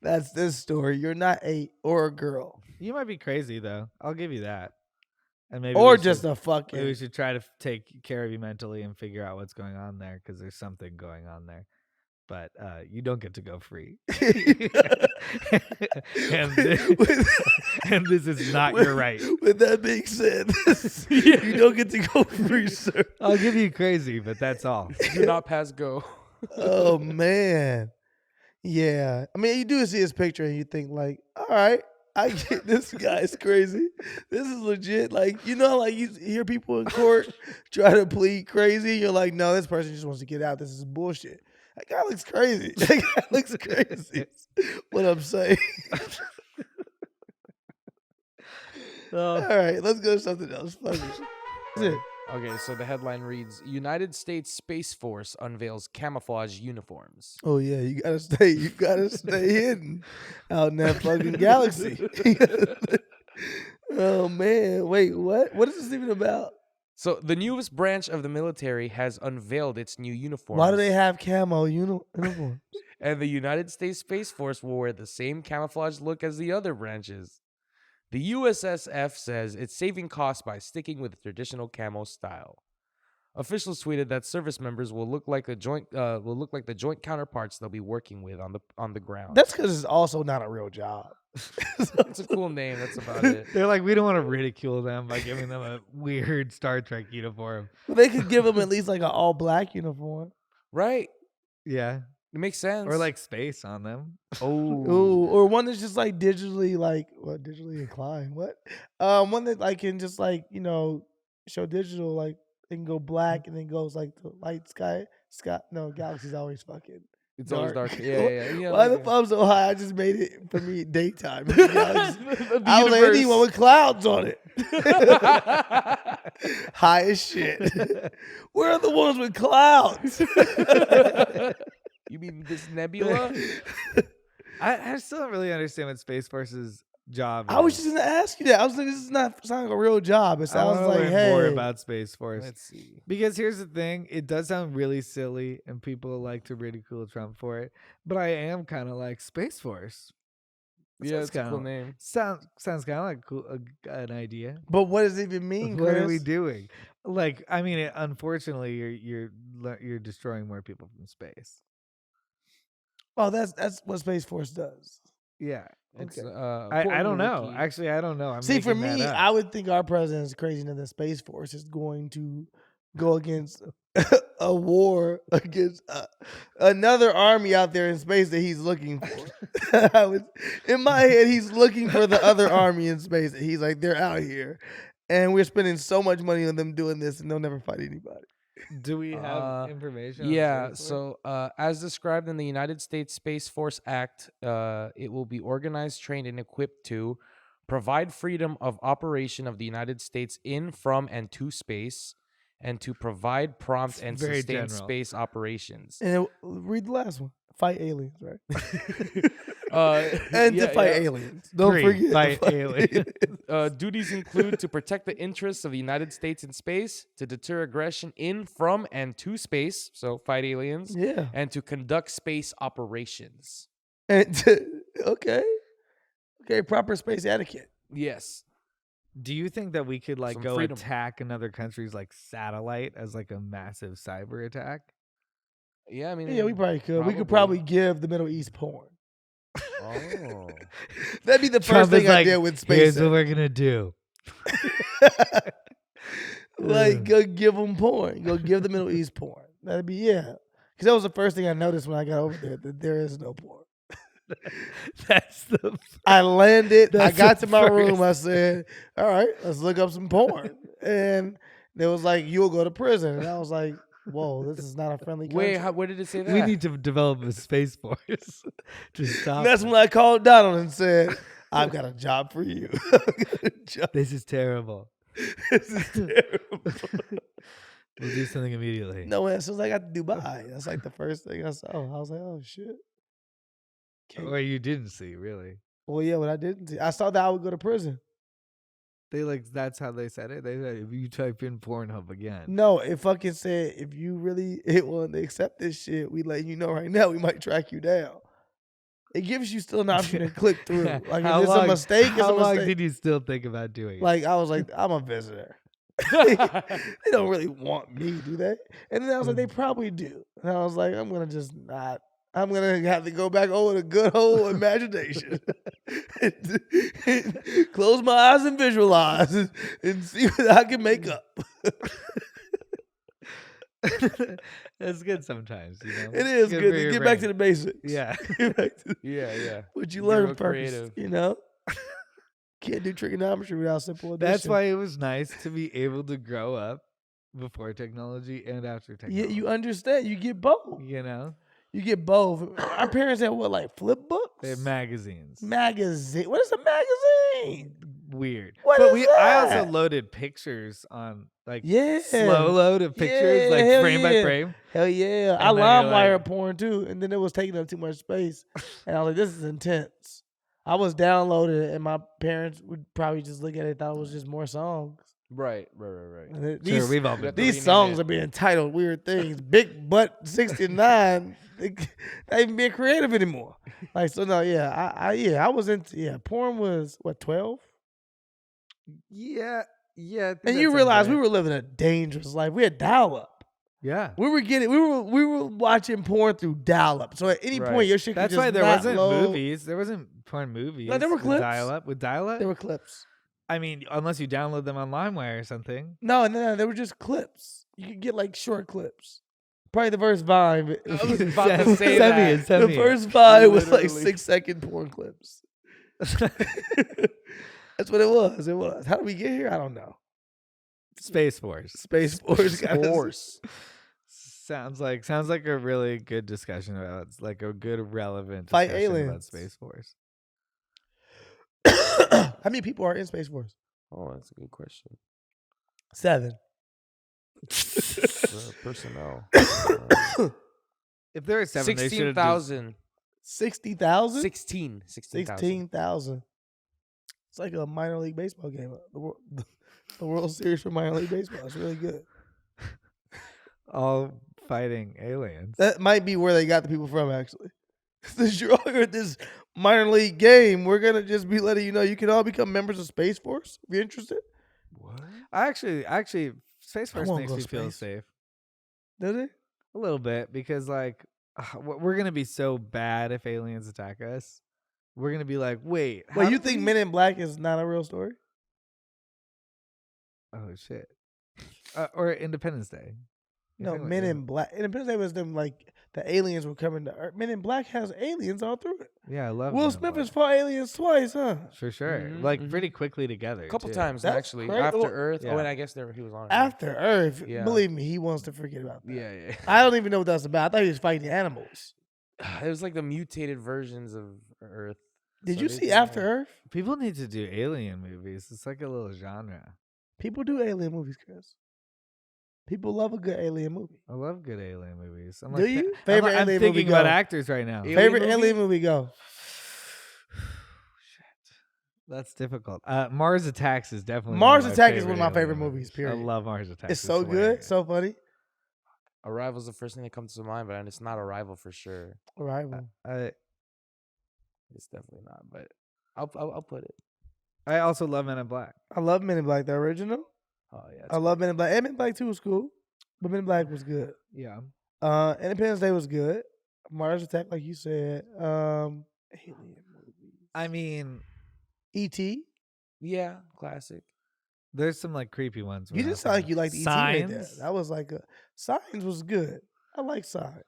that's this story. You're not 8 or a girl. You might be crazy though. I'll give you that. And maybe a fucking. Maybe we should try to take care of you mentally and figure out what's going on there, because there's something going on there. But you don't get to go free. and this is not your right. With that being said, you don't get to go free, sir. I'll give you crazy, but that's all. Do not pass go. Oh man. Yeah. I mean, you do see his picture and you think like, all right, I get this guy's crazy. This is legit. Like, like you hear people in court try to plead crazy. You're like, no, this person just wants to get out. This is bullshit. That guy looks crazy. What I'm saying. All right, let's go to something else. Okay, so the headline reads, United States Space Force unveils camouflage uniforms. Oh yeah, you gotta stay hidden out in that fucking galaxy. Oh man, wait, what? What is this even about? So the newest branch of the military has unveiled its new uniforms. Why do they have camo uniforms? And the United States Space Force will wear the same camouflage look as the other branches. The USSF says it's saving costs by sticking with the traditional camo style. Officials tweeted that service members will look like the joint counterparts they'll be working with on the ground. That's because it's also not a real job. It's a cool name. That's about it. They're like, we don't want to ridicule them by giving them a weird Star Trek uniform. Well, they could give them at least like an all black uniform, right? Yeah, it makes sense. Or like space on them. Oh, or one that's just like digitally inclined. What? One that like can just like show digital, like it can go black and then goes like the light sky. No, galaxy's always fucking It's always dark. Yeah. Why the fuck I'm so high? I just made it for me daytime. I was like, I need one with clouds on it. High as shit. Where are the ones with clouds? You mean this nebula? I still don't really understand what Space Force's job is. I was just gonna ask you that. I was like, this is not sounding like a real job. It sounds I like, learn hey, more about Space Force. Let's see. Because here's the thing, it does sound really silly, and people like to ridicule Trump for it. But I am kind of like Space Force. Yeah, it's a cool name. Sounds kind of like an idea. But what does it even mean, What Chris? are we doing? Like, I mean, unfortunately, you're destroying more people from space. Oh, that's what Space Force does. Yeah. It's, Okay. I don't know. wiki. Actually, I don't know. See, for me, I would think our president is crazy enough that Space Force is going to go against a war against another army out there in space that he's looking for. In my head, he's looking for the other army in space. He's like, they're out here, and we're spending so much money on them doing this, and they'll never fight anybody. Do we have information? Yeah, so as described in the United States Space Force Act, it will be organized, trained, and equipped to provide freedom of operation of the United States in, from, and to space, and to provide prompt and sustained space operations. And read the last one. Fight aliens, right? And to fight aliens. Don't forget. Fight aliens. Duties include to protect the interests of the United States in space, to deter aggression in, from, and to space, so fight aliens, Yeah. and to conduct space operations. And okay, proper space etiquette. Yes. Do you think that we could like Some go freedom. attack another country's like satellite as like a massive cyber attack? Yeah, I mean, Yeah, we probably could. We could probably give the Middle East porn. Oh. That'd be the Trump first thing I like, did with space. Here's what we're gonna do. Like, go give them porn. Go give the Middle East porn. That'd be, yeah. Because that was the first thing I noticed when I got over there, that there is no porn. That's the. I landed. I That's got the to my first. room. I said, all right, let's look up some porn. And they was like, you'll go to prison. And I was like, whoa, this is not a friendly country. Wait, where did it say that? We need to develop a space force to stop. And that's when I called Donald and said, I've got a job for you. This is terrible. This is terrible. We'll do something immediately. No, as soon as I got to Dubai, that's like the first thing I saw. I was like, oh, shit. Or you didn't see, really. Well, yeah, what I didn't see. I saw that I would go to prison. They like, that's how they said it. They said, if you type in Pornhub again. No, it fucking said, if you really willing to accept this shit, we let you know right now, we might track you down. It gives you still an option to click through. Like, if it's a mistake, it's a How long mistake. did you still think about doing it? Like, I was like, I'm a visitor. They don't really want me, do they? And then I was like, they probably do. And I was like, I'm going to just not. I'm going to have to go back over the good old imagination. Close my eyes and visualize and see what I can make up. It's good sometimes, you know. It is good for to your get back to brain. the basics. Yeah. Get back to Yeah. what you Get learn real purpose, creative. you know? Can't do trigonometry without simple addition. That's why it was nice to be able to grow up before technology and after Yeah, technology. you understand. You get both. You know, You get both. Our parents had what, like flip books? they have magazines. Magazine. What is a magazine? Weird. What but is I that? also loaded pictures on like Yeah. slow load of pictures, Yeah, like hell frame by yeah. frame. Hell yeah. And I then you're LimeWire like- porn too. And then it was taking up too much space. And I was like, this is intense. I was downloading it and my parents would probably just look at it and thought it was just more songs. Right. And Sure, we've all been These These rename songs it. are being titled weird things. Big Butt 69. Not even being creative anymore. Like, so no, yeah. I was into, porn was what, 12? Yeah. I think And that you sounds realize we right. were living a dangerous life. We had dial up. Yeah. We were watching porn through dial up. So at any Right. point your shit could That's just why there not wasn't load. movies. There wasn't porn movies. No, there were with clips. Dial-up. With dial-up? There were clips. I mean, unless you download them on LimeWire or something. No, they were just clips. You could get like short clips. Probably the first Vine. I was about to say Send me that. it, send The me it. first Vine was like Literally. 6-second porn clips. That's what it was. It was. How did we get here? I don't know. Space Force. Space Force. got us- Force. Sounds like a really good discussion about like a good relevant Fight discussion about aliens. Space Force. How many people are in Space Force? Oh, that's a good question. 7. Personnel. If there are 7, they should have 16,000. 60,000? 16,000. 16,000. It's like a minor league baseball game. The World Series for minor league baseball. It's really good. all fighting aliens. That might be where they got the people from, actually. Since you're all here at this minor league game, we're going to just be letting you know you can all become members of Space Force if you're interested. What? Actually, Space Force won't makes go me feel space. safe. Does it? A little bit, because like we're going to be so bad if aliens attack us. We're going to be like, wait. Wait, you think Men in Black is not a real story? Oh, shit. Or Independence Day. No, Men in Black. Independence Day was them like the aliens were coming to Earth. Men in Black has aliens all through it. Yeah, I love Will Men in Smith Black. has fought aliens twice, huh? For sure. Mhm, Like mhm. pretty quickly together. A couple too. times, That's actually. crazy. After Well, Earth. yeah. Oh, and I guess he was on Earth. After Earth, Yeah. believe me, he wants to forget about that. Yeah. I don't even know what that's about. I thought he was fighting animals. It was like the mutated versions of Earth. Did So you they see did After that. Earth? People need to do alien movies. It's like a little genre. People do alien movies, Chris. People love a good alien movie. I love good alien movies. I'm Do like, you? I'm, Favorite I'm alien thinking movie about go. actors right now. Alien Favorite movie? alien movie go. Shit. That's difficult. Mars Attacks is definitely Mars one of Attack is one of my alien favorite movies, I period. love Mars Attacks. It's so good, hilarious. so funny. Arrival's the first thing that comes to mind, but it's not Arrival for sure. Arrival. It's definitely not, but I'll put it. I also love Men in Black. I love Men in Black, the original. Oh yeah. I love Men in Black. And Men in Black 2 was cool, but Men in Black was good. Yeah. Independence Day was good. Mars Attack, like you said. Alien movies. I mean, E.T. Yeah, classic. there's some like creepy ones. You we're didn't not sound like thinking you of. liked E.T. right there. Signs. That was like Signs was good. I like Signs.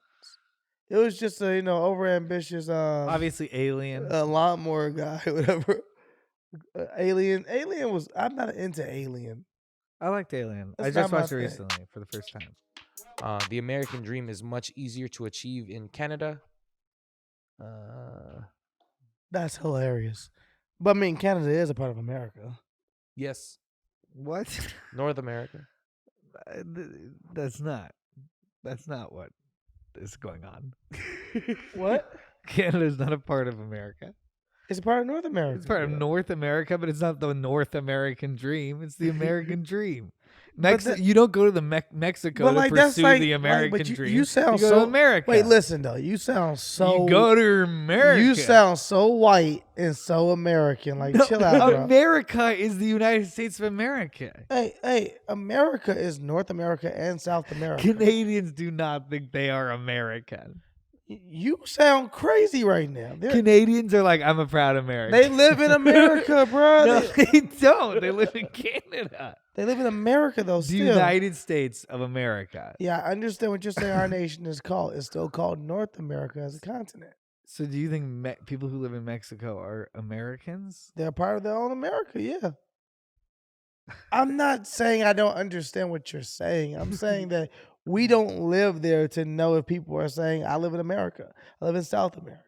It was just a overambitious Obviously, Alien. lawnmower guy, whatever. Alien was. I'm not into Alien. I liked Alien. That's I just not my watched it thing. recently for the first time. The American dream is much easier to achieve in Canada. That's hilarious. But I mean, Canada is a part of America. Yes, What? North America. That's not what is going on. What? Canada's not a part of America. It's a part of North America. It's part of North America, but it's not the North American dream. It's the American dream. But You don't go to the Mexico to pursue the American but dream. You sound go so to America. Wait, listen though. You sound so. You go to America. You sound so white and so American. Like, chill out, bro. America is the United States of America. Hey, America is North America and South America. Canadians do not think they are American. You sound crazy right now. Canadians are like, I'm a proud American. They live in America, bro. No, they don't. They live in Canada. They live in America, though, The still. United States of America. Yeah, I understand what you're saying. Our nation is called. It's still called North America as a continent. So do you think people who live in Mexico are Americans? They're part of their own America, yeah. I'm not saying I don't understand what you're saying. I'm saying that we don't live there to know if people are saying, I live in America. I live in South America.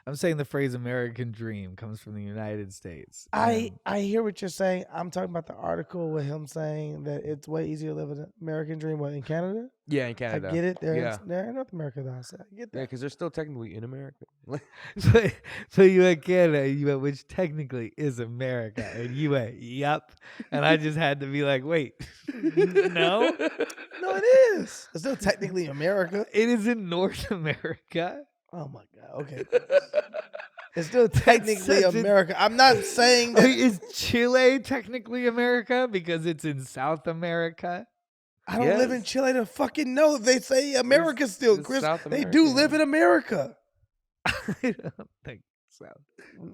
I'm saying the phrase American dream comes from the United States. I hear what you're saying. I'm talking about the article with him saying that it's way easier to live an American dream in Canada. Yeah, in Canada. I get it. They're Yeah. in North America, though. So I get that. Yeah, because they're still technically in America. So you went Canada, you went, which technically is America, and you went, yep. And I just had to be like, wait, no, No, it is. It's still technically America. it is in North America. Oh my God. Okay. It's still technically such a- America. I'm not saying I that. mean, is Chile technically America because it's in South America? I don't live in Yes. Chile to fucking know. They say America still, it's Chris. South They America, do yeah. live in America. I don't think so.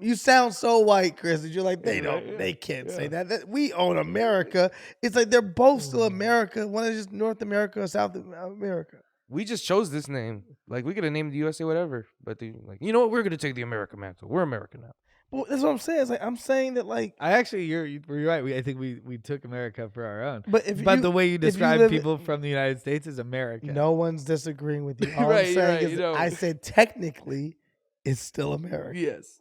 You sound so white, Chris, that you're like, they Yeah, don't, yeah, they can't say yeah. that. We own America. It's like they're both still America. One is just North America or South America. We just chose this name. Like, we could have named the USA whatever. But you know what? We're going to take the American mantle. We're American now. Well, that's what I'm saying. It's like I'm saying that like. I actually, you're right. I think we took America for our own. But the way you describe people from the United States is America. No one's disagreeing with you. All Right, I'm saying right, is you know. I said technically it's still America. Yes.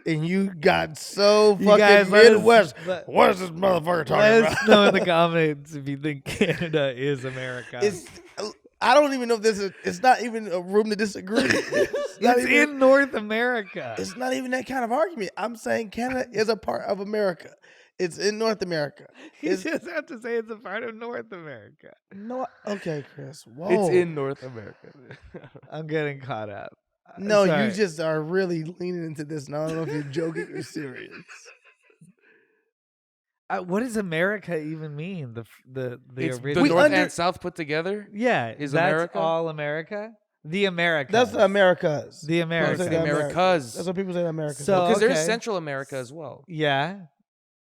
And you got so You guys, fucking let us- Midwest. let- What is this motherfucker talking Let about? us know in the comments if you think Canada is America. I don't even know if this is. It's not even a room to disagree. It's in North America. It's not even that kind of argument. I'm saying Canada is a part of America. It's in North America. You just have to say it's a part of North America. No, okay, Chris. Whoa. It's in North America. I'm getting caught up. No, Sorry. you just are really leaning into this. And I don't know if you're joking or serious. What does America even mean? The It's original. the North and South put together. Yeah, is that's America all America? The Americas. That's the Americas. The Americas. People say the Americas. That's what people say. Americas. So- Because there's okay. Central America as well. Yeah.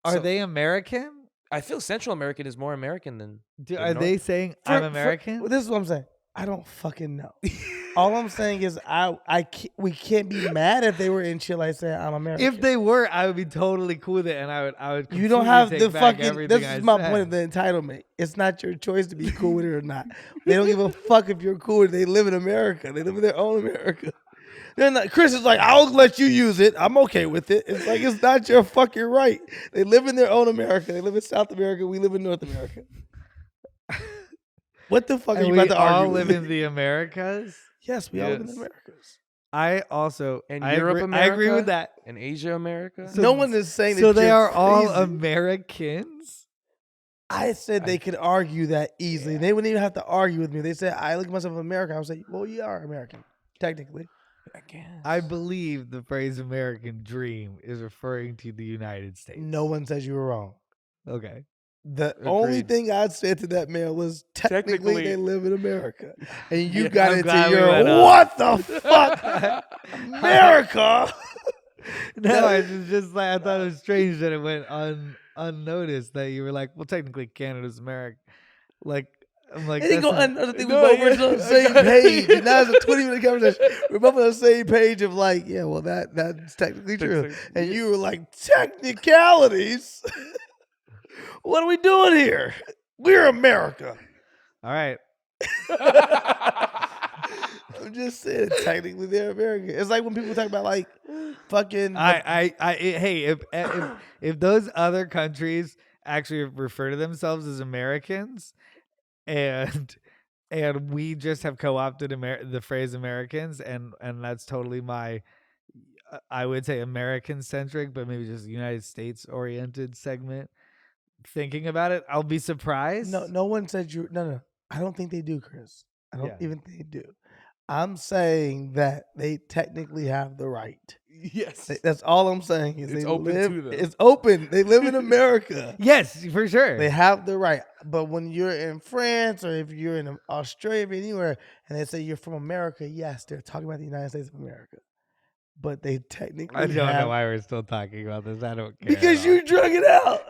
Are So- they American? I feel Central American is more American than. Are they saying I'm American? This is what I'm saying. I don't fucking know. All I'm saying is we can't be mad if they were in Chile saying I'm American. If they were, I would be totally cool with it, and I would. You don't completely have take the back fucking. everything This I is my said. point of the entitlement. It's not your choice to be cool with it or not. They don't give a fuck if you're cool with it. They live in America. They live in their own America. They're not. Chris is like, I'll let you use it. I'm okay with it. It's like it's not your fucking right. They live in their own America. They live in South America. We live in North America. What the fuck are And you we about to argue? all with live me? in the Americas. Yes, we all live in the Yes. Americas. I also And I Europe, agree, America? I agree with that. In Asia, America. So- No one is saying So that they you're are all crazy. Americans. I said they could argue that easily. They wouldn't even have to argue with me. They said I look at myself as American. I would say, well, you are American, technically. I guess. I believe the phrase "American Dream" is referring to the United States. No one says you were wrong. Okay. The only Agreed. thing I said to that man was technically Technically. they live in America. And you Yeah, got I'm into glad we your, went up. what the fuck? America? No, it's just like I thought it was strange that it went unnoticed that you were like, well, technically Canada's America. Like, I'm like, It ain't that's going not- another thing. No, We both yeah. were on the same page. And now it's a 20-minute conversation. We're both on the same page of like, yeah, well, that's technically true. And you were like, technicalities? What are we doing here? We're America. all right. I'm just saying, technically they're American. It's like when people talk about like fucking. Hey, if those other countries actually refer to themselves as Americans, and we just have co-opted the phrase Americans, and that's totally my, I would say American centric, but maybe just United States oriented segment. Thinking about it, I'll be surprised. No one said you. No. I don't think they do, Chris. I don't Yeah. even think they do. I'm saying that they technically have the right. Yes. That's all I'm saying. Is It's they open live, to them. It's open. They live in America. Yes, for sure. They have the right. But when you're in France or if you're in Australia or anywhere and they say you're from America, yes, they're talking about the United States of America. But they technically I don't have, know why we're still talking about this. I don't care. because at all. you drug it out.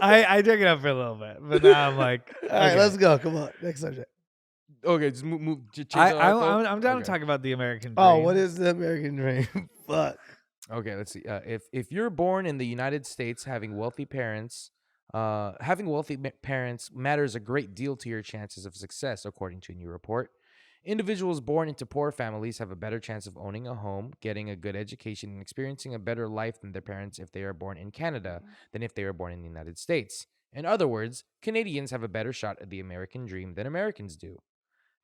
I drank it up for a little bit, but now I'm like, All right, okay. let's go. Come on. Next subject. Okay, just move. Change the I'm article? down Okay. to talk about the American dream. Oh, what is the American dream? Fuck. Okay, let's see. If you're born in the United States, having wealthy parents matters a great deal to your chances of success, according to a new report. Individuals born into poor families have a better chance of owning a home, getting a good education, and experiencing a better life than their parents if they are born in Canada than if they were born in the United States. In other words, Canadians have a better shot at the American dream than Americans do.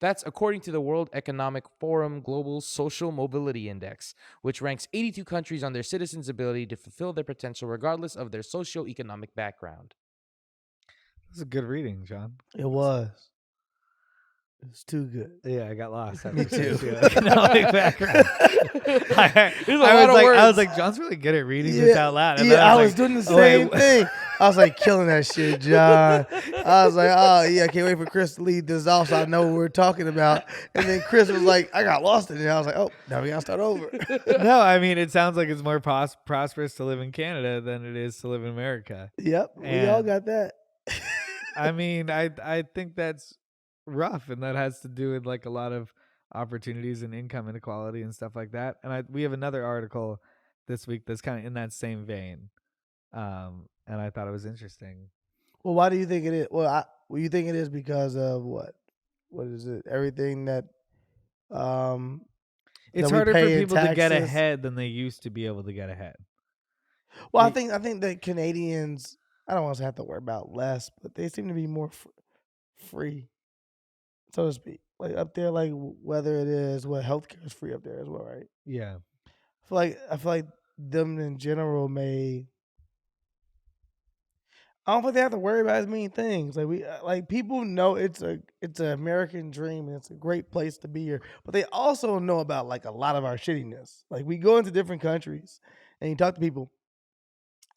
That's according to the World Economic Forum Global Social Mobility Index, which ranks 82 countries on their citizens' ability to fulfill their potential regardless of their socioeconomic background. That's a good reading, John. It was. It's too good. Yeah, I got lost. Me too. Economic background. I was like, John's really good at reading this out loud. And then I was like, doing the oh, wait, same thing. I was like killing that shit, John. I was like, oh yeah, I can't wait for Chris to lead this off so I know what we're talking about. And then Chris was like, I got lost in it. I was like, oh, now we gotta start over. No, I mean, it sounds like it's more prosperous to live in Canada than it is to live in America. Yep, we all And- got that. I mean, I think that's rough, and that has to do with like a lot of opportunities and income inequality and stuff like that. And we have another article this week that's kind of in that same vein. And I thought it was interesting. Well, why do you think it is? Well, you think it is because of what? What is it? Everything that it's that we harder for pay in people to get taxes? ahead than they used to be able to get ahead. Well, I think that Canadians, I don't want to have to worry about less, but they seem to be more free, so to speak. Like up there, like whether it is healthcare is free up there as well, right? Yeah. I feel like them in general may. I don't think they have to worry about as many things. Like people know it's an American dream and it's a great place to be here, but they also know about like a lot of our shittiness. Like we go into different countries and you talk to people,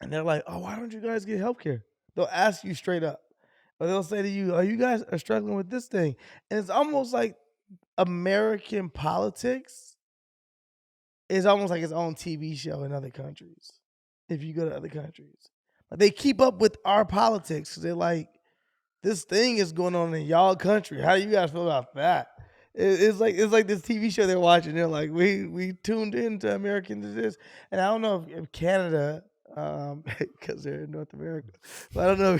and they're like, "Oh, why don't you guys get healthcare?" They'll ask you straight up, or they'll say to you, "Oh, you guys are struggling with this thing," and it's almost like American politics is almost like its own TV show in other countries. If you go to other countries, like they keep up with our politics because they're like, this thing is going on in y'all country. How do you guys feel about that? It's like this TV show they're watching. They're like, we tuned into American to this, and I don't know if Canada, because they're in North America, but I don't know.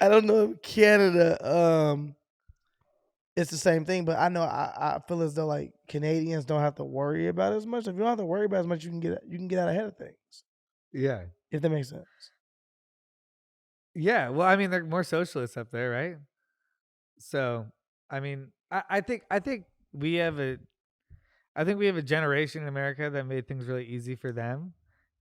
I don't know if Canada, it's the same thing. But I know I feel as though like Canadians don't have to worry about it as much. If you don't have to worry about it as much, you can get out ahead of things. Yeah. If that makes sense. Yeah. Well, I mean, they're more socialists up there, right? So, I mean, I think we have a generation in America that made things really easy for them,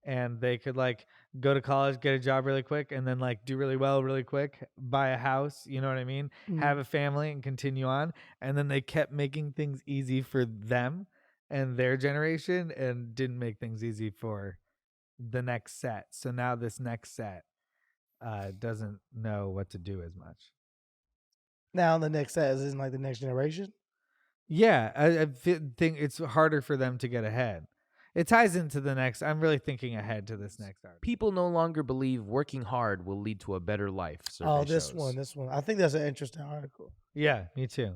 and they could like go to college, get a job really quick, and then like do really well really quick, buy a house, you know what I mean? Have a family and continue on. And then they kept making things easy for them and their generation and didn't make things easy for the next set. So now this next set doesn't know what to do as much. Now the next set isn't like the next generation. Yeah, I think it's harder for them to get ahead. It ties into the next. I'm really thinking ahead to this next article. People no longer believe working hard will lead to a better life. This shows. one. I think that's an interesting article. Yeah, me too.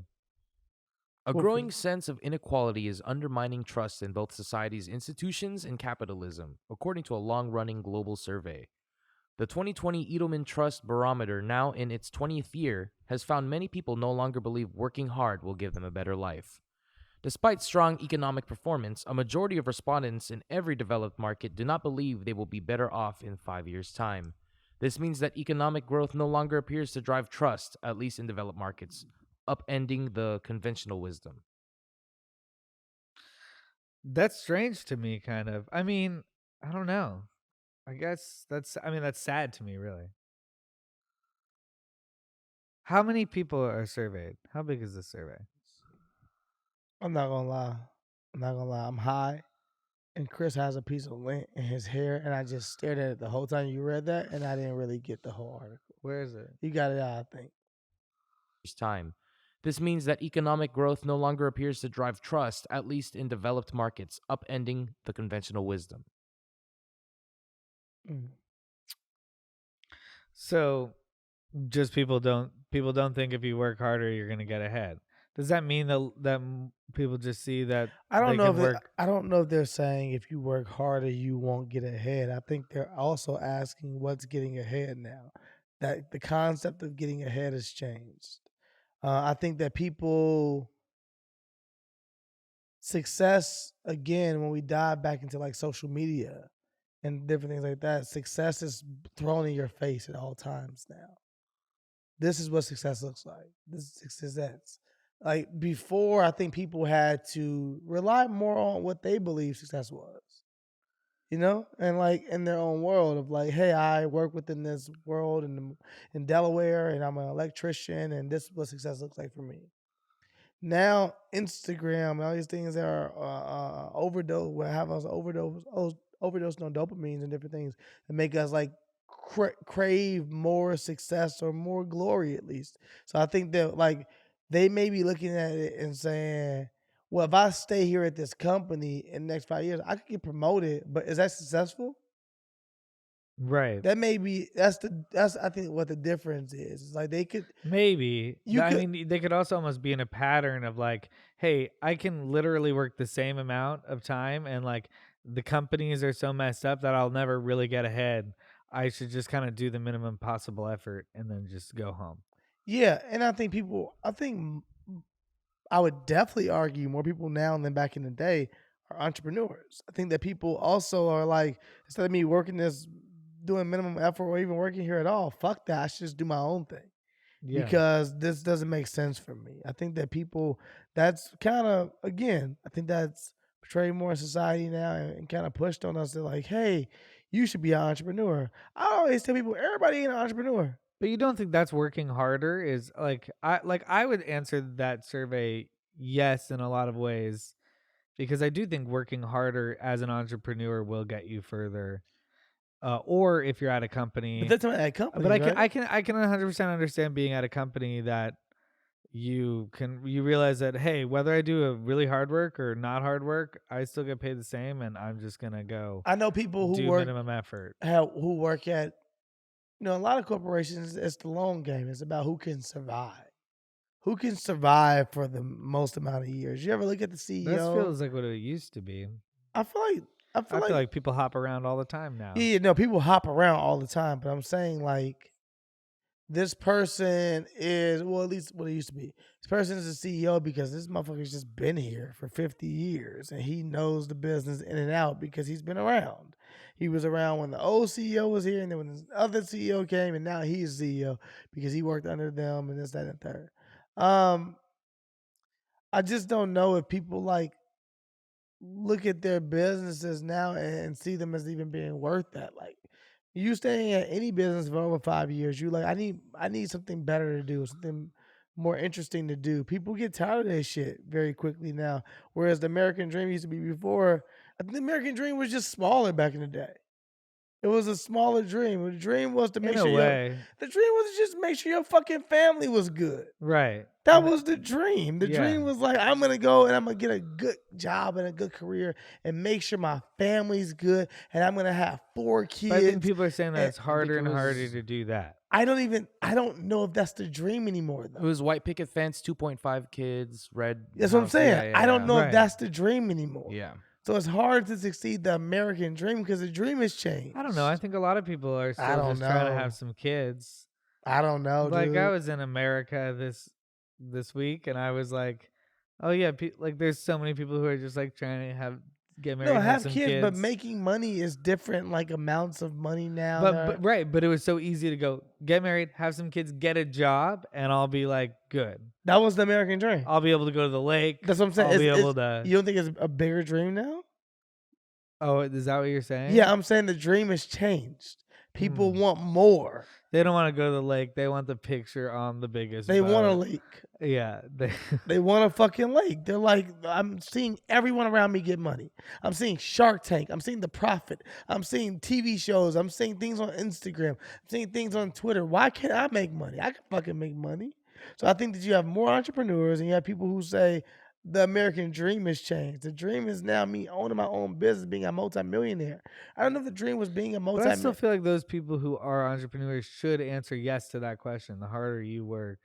A growing sense of inequality is undermining trust in both society's institutions and capitalism, according to a long-running global survey. The 2020 Edelman Trust Barometer, now in its 20th year, has found many people no longer believe working hard will give them a better life. Despite strong economic performance, a majority of respondents in every developed market do not believe they will be better off in 5 years' time. This means that economic growth no longer appears to drive trust, at least in developed markets, upending the conventional wisdom. That's strange to me, kind of. I mean, I don't know. I guess that's sad to me, really. How many people are surveyed? How big is this survey? I'm not gonna lie. I'm high, and Chris has a piece of lint in his hair, and I just stared at it the whole time you read that, and I didn't really get the whole article. Where is it? You got it out, I think. Time. This means that economic growth no longer appears to drive trust, at least in developed markets, upending the conventional wisdom. So, just people don't think if you work harder you're gonna get ahead. Does that mean that people just see that I don't they know can work? I don't know if they're saying if you work harder you won't get ahead. I think they're also asking what's getting ahead now. That the concept of getting ahead has changed. I think that people success again when we dive back into like social media and different things like that. Success is thrown in your face at all times now. This is what success looks like. This is success. Like before, I think people had to rely more on what they believe success was, and like in their own world of like, hey, I work within this world in Delaware, and I'm an electrician, and this is what success looks like for me. Now Instagram and all these things that are overdose, will have us overdose on dopamines and different things that make us like crave more success or more glory at least. So I think that like they may be looking at it and saying, well, if I stay here at this company in the next 5 years, I could get promoted, but is that successful? Right. That may be that's I think what the difference is. It's like they could Maybe. you I could mean, they could also almost be in a pattern of like, hey, I can literally work the same amount of time and like the companies are so messed up that I'll never really get ahead. I should just kind of do the minimum possible effort and then just go home. yeah, and I think I would definitely argue more people now than back in the day are entrepreneurs. I think that people also are like, instead of me working this, doing minimum effort or even working here at all, fuck that. I should just do my own thing Yeah. because this doesn't make sense for me. I think that people, that's kind of, again, I think that's portrayed more in society now and kind of pushed on us. They're like, hey, you should be an entrepreneur. I always tell people, everybody ain't an entrepreneur. But you don't think that's working harder is I would answer that survey yes in a lot of ways because I do think working harder as an entrepreneur will get you further. Or if you're at a But company, that's at but companies, right? I can 100% understand being at a company that you realize that hey, whether I do a really hard work or not hard work, I still get paid the same, and I'm just gonna go I know people do minimum effort. who work at a lot of corporations, it's the long game. It's about who can survive. Who can survive for the most amount of years? You ever look at the That CEO? feels like what it used to be. I feel like I feel I feel like like people hop around all the time yeah, now. yeah, no, people hop around all the time, but I'm saying like this person is well, at least what it used to be. This person is a CEO because this motherfucker's just been here for 50 years and he knows the business in and out because he's been around. He was around when the old CEO was here, and then when the other CEO came, and now he's CEO because he worked under them and this, that, and the third. Um, I just don't know if people like look at their businesses now and see them as even being worth that. Like you staying at any business for over 5 years, you like I need something better to do, something more interesting to do. People get tired of that shit very quickly now. Whereas the American dream used to be before. I think the American dream was just smaller back in the day. It was a smaller dream. The dream was to In make a sure way, the dream was to just make sure your fucking family was good. right? That was the dream. The Yeah. dream was like, I'm gonna go and I'm gonna get a good job and a good career and make sure my family's good and I'm gonna have 4 But I think kids. people are saying that And it's I think harder it and harder was to do that. I don't know if that's the dream anymore it though. was white picket fence, 2.5 kids, red That's what I'm house. Yeah, saying. I don't yeah, know if Right. that's the dream anymore. yeah. So it's hard to succeed the American dream because the dream has changed. I don't know. I think a lot of people are I still don't just trying to know. have some kids. I don't know, Like I dude. was in America this week, and I was like, oh yeah, like there's so many people who are just like trying to get No, married, have have some kids, but kids. making money is different, like amounts of money now. But right, but it was so easy to go get married, have some kids, get a job, and I'll be like good. That was the American dream. I'll be able to go to the lake. That's what I'm saying. I'll be able to. You don't think it's a bigger dream now? Oh, is that what you're saying? Yeah, I'm saying the dream has changed. People Hmm. want more. They don't want to go to the lake. They want the picture on the biggest They want a boat. lake. Yeah, They want a fucking lake. They're like, I'm seeing everyone around me get money. I'm seeing Shark Tank. I'm seeing The Profit. I'm seeing TV shows. I'm seeing things on Instagram. I'm seeing things on Twitter. Why can't I make money? I can fucking make money. So I think that you have more entrepreneurs and you have people who say the American dream has changed. The dream is now me owning my own business, being a multimillionaire. I don't know if the dream was being a but I still multimillionaire. feel like those people who are entrepreneurs should answer yes to that question. The harder you work,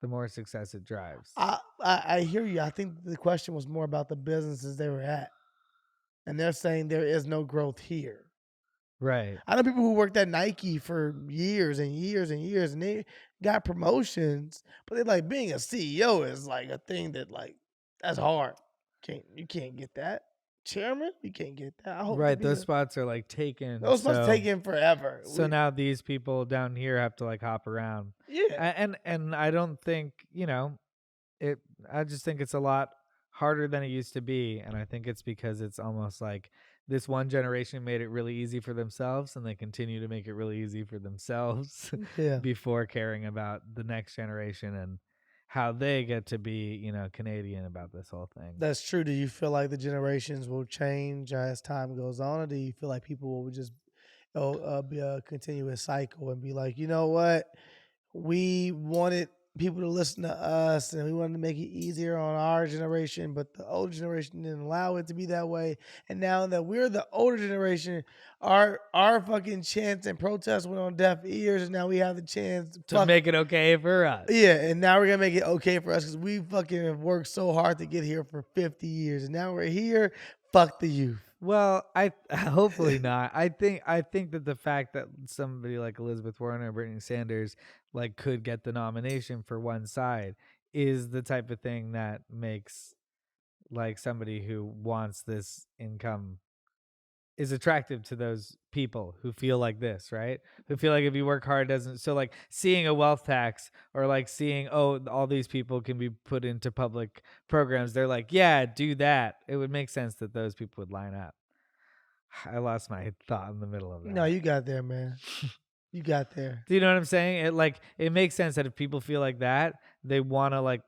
the more success it drives. I hear you. I think the question was more about the businesses they were at. And they're saying there is no growth here. Right. I know people who worked at Nike for years and years and years and they got promotions, but they're like being a CEO is like a thing that like that's hard. You can't get that. Chairman, you can't get that. I hope Right. that Those people, spots are like taken. those must So, take in forever. so now these people down here have to like hop around. Yeah. And I don't think, it I just think it's a lot harder than it used to be. And I think it's because it's almost like this one generation made it really easy for themselves and they continue to make it really easy for themselves Yeah. before caring about the next generation and how they get to be, Canadian about this whole thing. That's true. Do you feel like the generations will change as time goes on, or do you feel like people will just be a continuous cycle and be like, you know what, we wanted people to listen to us, and we wanted to make it easier on our generation, but the older generation didn't allow it to be that way. And now that we're the older generation, our fucking chants and protests went on deaf ears, and now we have the chance to make it okay for us. Yeah, and now we're gonna make it okay for us because we fucking have worked so hard to get here for 50 years, and now we're here. Fuck the youth. Well, I hopefully not. I think that the fact that somebody like Elizabeth Warren or Bernie Sanders like could get the nomination for one side is the type of thing that makes like somebody who wants this income is attractive to those people who feel like this, right? Who feel like if you work hard doesn't, so like seeing a wealth tax or like seeing, oh, all these people can be put into public programs. They're like, yeah, do that. It would make sense that those people would line up. I lost my thought in the middle of that. No, you got there, man. You got there. Do you know what I'm saying? It makes sense that if people feel like that, they want to like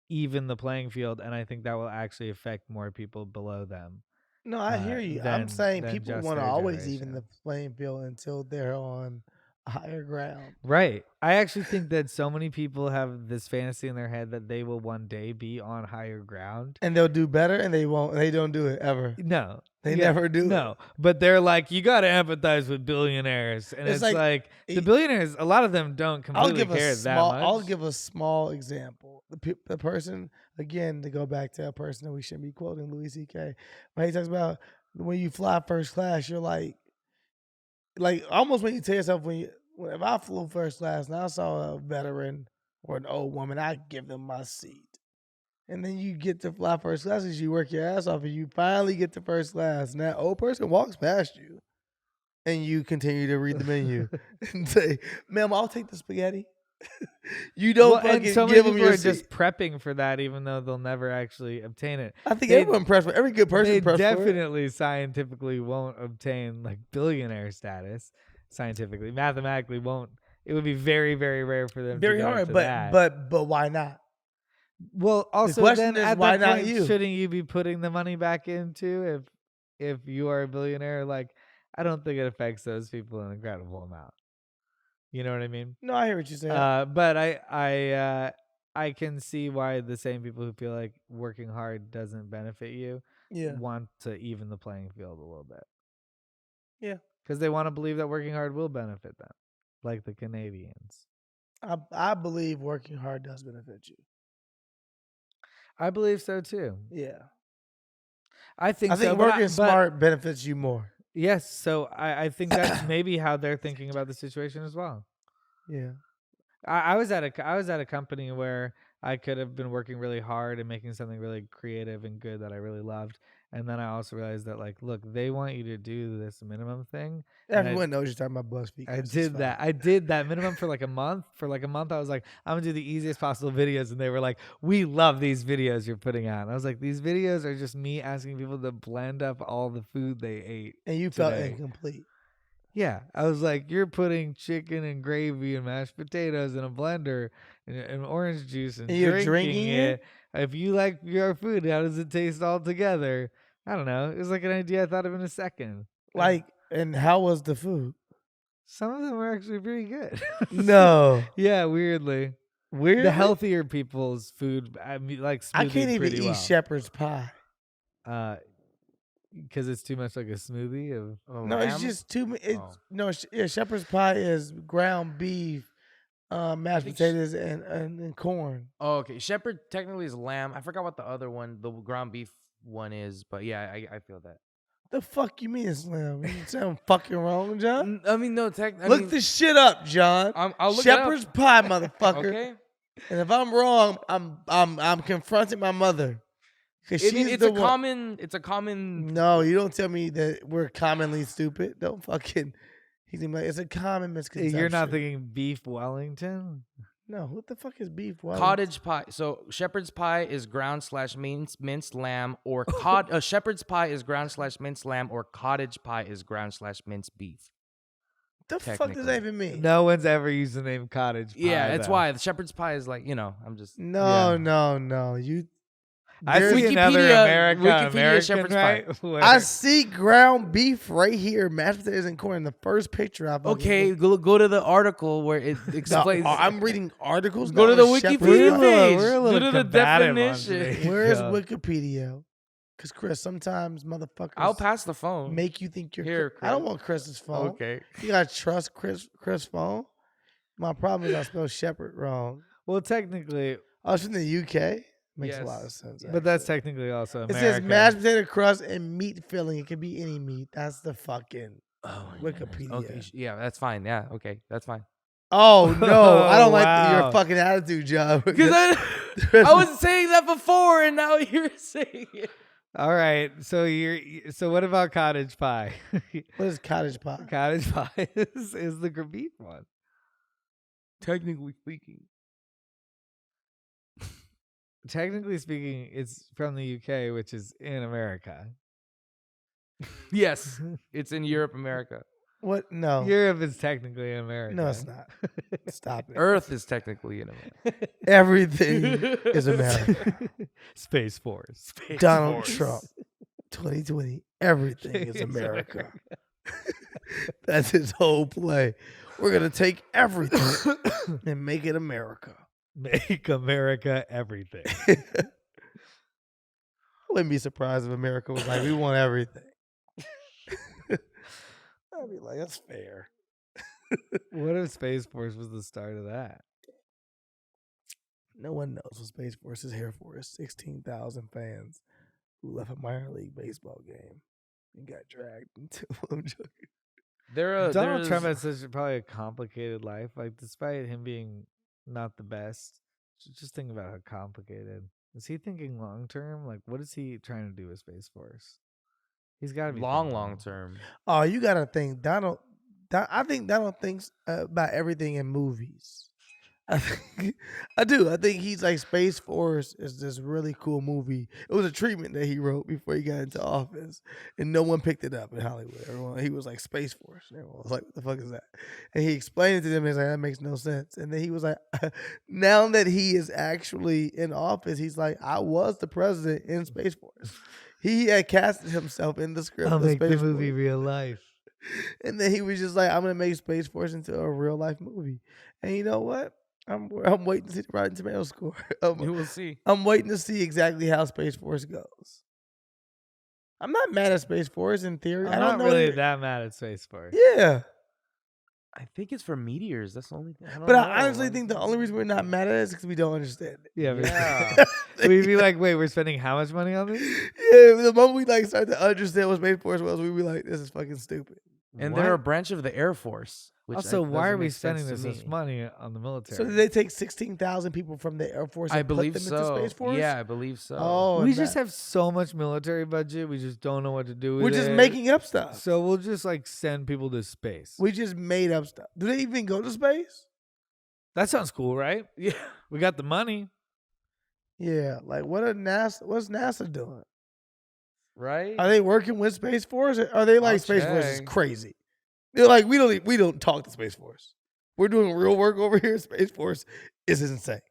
even the playing field. And I think that will actually affect more people below them. No, I hear you. I'm saying people want to always even the playing field until they're on higher ground. Right. I actually think that so many people have this fantasy in their head that they will one day be on higher ground. And they'll do better, and they won't. They don't do it ever. No. They never do. No. But they're like, you got to empathize with billionaires. And it's like the billionaires, a lot of them don't completely care that much. I'll give a small example. The person, again, to go back to a person that we shouldn't be quoting, Louis C.K., when he talks about when you fly first class, you're like almost when you tell yourself, if I flew first class and I saw a veteran or an old woman, I'd give them my seat. And then you get to fly first class as you work your ass off and you finally get to first class. And that old person walks past you and you continue to read the menu and say, ma'am, I'll take the spaghetti. You don't fucking so give them your seat. Just prepping for that, even though they'll never actually obtain it. I think everyone preps for every good person. They definitely scientifically won't obtain like billionaire status. Scientifically, mathematically won't. It would be very, very rare for them. Very to hard, but why not? Well, also the question then is, at why that not point, you? shouldn't you be putting the money back into if you are a billionaire? Like, I don't think it affects those people an incredible amount. You know what I mean? No, I hear what you're saying. But I can see why the same people who feel like working hard doesn't benefit you want to even the playing field a little bit. Yeah. Because they want to believe that working hard will benefit them, like the Canadians. I believe working hard does benefit you. I believe so too. Yeah. I think working smart benefits you more. Yes, so I think that's maybe how they're thinking about the situation as well. Yeah. I was at a company where I could have been working really hard and making something really creative and good that I really loved. And then I also realized that, like, look, they want you to do this minimum thing. Everyone knows you're talking about BuzzFeed. I did that minimum for like a month. For like a month, I was like, I'm going to do the easiest possible videos. And they were like, we love these videos you're putting out. And I was like, these videos are just me asking people to blend up all the food they ate. And you felt incomplete. Yeah, I was like, you're putting chicken and gravy and mashed potatoes in a blender and orange juice and you're drinking it. If you like your food, how does it taste all together? I don't know. It was like an idea I thought of in a second. And how was the food? Some of them were actually pretty good. No. Yeah, weirdly. The healthier people's food, I mean, like smoothies I can't even eat shepherd's pie. Because it's too much like a smoothie of no, lamb? It's just too much. No, shepherd's pie is ground beef, mashed potatoes, and corn. Oh, okay. Shepherd technically is lamb. I forgot what the other one, the ground beef one is, but yeah, I feel that. The fuck you mean it's lamb? You sound fucking wrong, John. I mean, no. Look this shit up, John. I'll look shepherd's it up. pie, motherfucker. Okay. And if I'm wrong, I'm confronting my mother. It's a common. No, you don't tell me that we're commonly stupid. Don't fucking. It's a common misconception. You're not thinking beef Wellington? No, what the fuck is beef Wellington? Cottage pie. So shepherd's pie is ground/minced lamb, or shepherd's pie is ground/minced lamb, or cottage pie is ground/minced beef. The fuck does that even mean? No one's ever used the name cottage pie. Yeah, that's why the shepherd's pie is like, I'm just no. I see another Wikipedia shepherd's right? pie. I see ground beef right here, mashed potatoes and corn. The first picture I Okay, go to the article where it explains. I'm reading articles. Go to the Wikipedia page. We're a little Go to the definition. Where's Wikipedia? Because Chris, sometimes motherfuckers. I'll pass the phone. Make you think you're. Here, I don't want Chris's phone. Okay. You gotta trust Chris phone. My problem is I spelled shepherd wrong. Well, technically, I was from the UK. Makes a lot of sense. But that's technically also American. It says mashed potato crust and meat filling. It can be any meat. That's the fucking Wikipedia. Okay, yeah, that's fine. Yeah, okay, that's fine. Oh no, I don't like your fucking attitude, John. Because I was saying that before, and now you're saying it. All right, so what about cottage pie? What is cottage pie? Cottage pie is the beef one. Technically speaking. Technically speaking, it's from the UK, which is in America. Yes, it's in Europe, America. What? No. Europe is technically in America. No, it's not. Stop it. Earth is technically in America. Everything is America. Space Force. Donald Trump. 2020. Everything is America. That's his whole play. We're going to take everything and make it America. Make America everything. I wouldn't be surprised if America was like, we want everything. I'd be like, that's fair. What if Space Force was the start of that? No one knows what Space Force is here for. It's 16,000 fans who left a minor league baseball game and got dragged into I'm joking. Donald Trump has probably a complicated life. Like, despite him being not the best, just think about how complicated. Is he thinking long term? Like, what is he trying to do with Space Force? He's got to be long term. Oh, you got to think I think Donald thinks about everything in movies. I do. I think he's like Space Force is this really cool movie. It was a treatment that he wrote before he got into office, and no one picked it up in Hollywood. He was like Space Force. And everyone was like, "What the fuck is that?" And he explained it to them. And he's like, "That makes no sense." And then he was like, "Now that he is actually in office, he's like, I was the president in Space Force. He had casted himself in the script. I'll of make Space the movie Force. real life." And then he was just like, "I'm gonna make Space Force into a real life movie." And you know what? I'm waiting to see the Rotten Tomatoes score. You will see. I'm waiting to see exactly how Space Force goes. I'm not mad at Space Force in theory. I'm not really that mad at Space Force. Yeah. I think it's for meteors. That's the only thing. I honestly think the only reason we're not mad at it is because we don't understand it. Yeah. We'd be like, wait, we're spending how much money on this? Yeah, the moment we like start to understand what Space Force was, we'd be like, this is fucking stupid. And they're a branch of the Air Force. Also, why are we spending this much money on the military? So did they take 16,000 people from the Air Force and put them into Space Force? Yeah, I believe so. Oh, we just have so much military budget. We just don't know what to do with it. We're just making up stuff. So we'll just like send people to space. We just made up stuff. Do they even go to space? That sounds cool, right? Yeah. We got the money. Yeah. Like what's NASA doing? Right? Are they working with Space Force? Or are they like Space Force is crazy? They're like, we don't talk to Space Force. We're doing real work over here. Space Force is insane.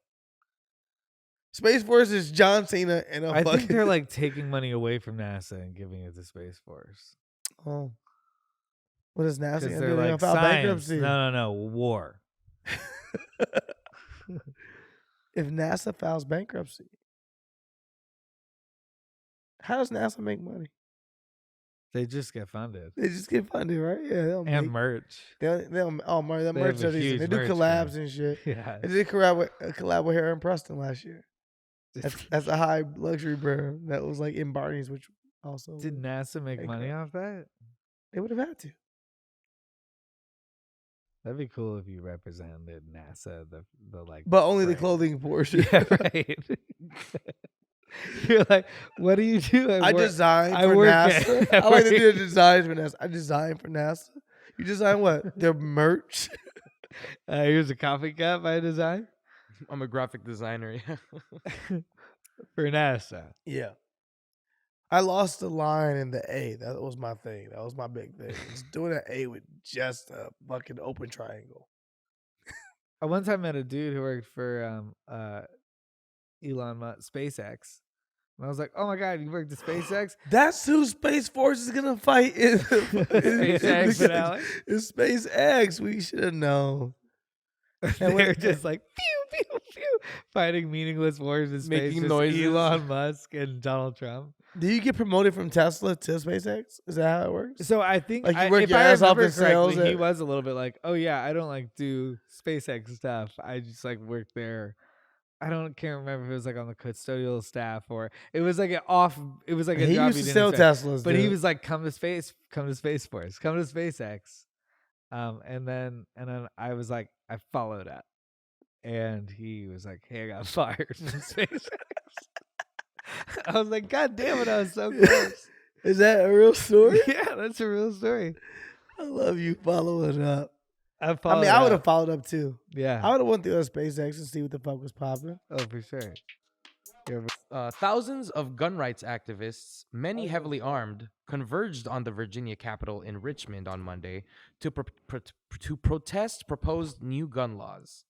Space Force is John Cena and I think they're like taking money away from NASA and giving it to Space Force. Oh. What is NASA? They're like file science. Bankruptcy. No, war. If NASA files bankruptcy, how does NASA make money? They just get funded. They just get funded, right? Yeah, and merch. They'll merch. They do collabs and shit. Yeah, they did collab with Harry and Preston last year. That's a high luxury brand that was like in Barney's, which also did NASA make money off that? They would have had to. That'd be cool if you represented NASA, the like, but only the clothing portion. Yeah, right. You're like, what do you do? I design for NASA. I like to do the designs for NASA. I design for NASA. You design what? Their merch. Here's a coffee cup I design. I'm a graphic designer. Yeah. For NASA. Yeah. I lost the line in the A. That was my thing. That was my big thing. Just doing an A with just a fucking open triangle. I one time met a dude who worked for Elon Musk, SpaceX, And I was like, oh my God, you worked at SpaceX? That's who Space Force is gonna fight in SpaceX finale? In SpaceX. We should have known. And they're just like pew pew pew, fighting meaningless wars in space. Making Just noises. Elon Musk and Donald Trump. Do you get promoted from Tesla to SpaceX? Is that how it works? So I think Like you work if your I ass off remember in sales correctly, he at- was a little bit like, oh yeah, I don't like do SpaceX stuff. I just like work there. Can't remember if it was like on the custodial staff or it was like it was like a He job used he to didn't sell expect. Teslas, But he dude. was like, come to Space Force, come to SpaceX. And then I was like, I followed up. And he was like, hey, I got fired from SpaceX. I was like, God damn it, I was so close. Is that a real story? Yeah, that's a real story. I love you following up. I would up. have followed up too. Yeah. I would have went through SpaceX and see what the fuck was popping. Oh, for sure. Thousands of gun rights activists, many heavily armed, converged on the Virginia Capitol in Richmond on Monday to protest proposed new gun laws.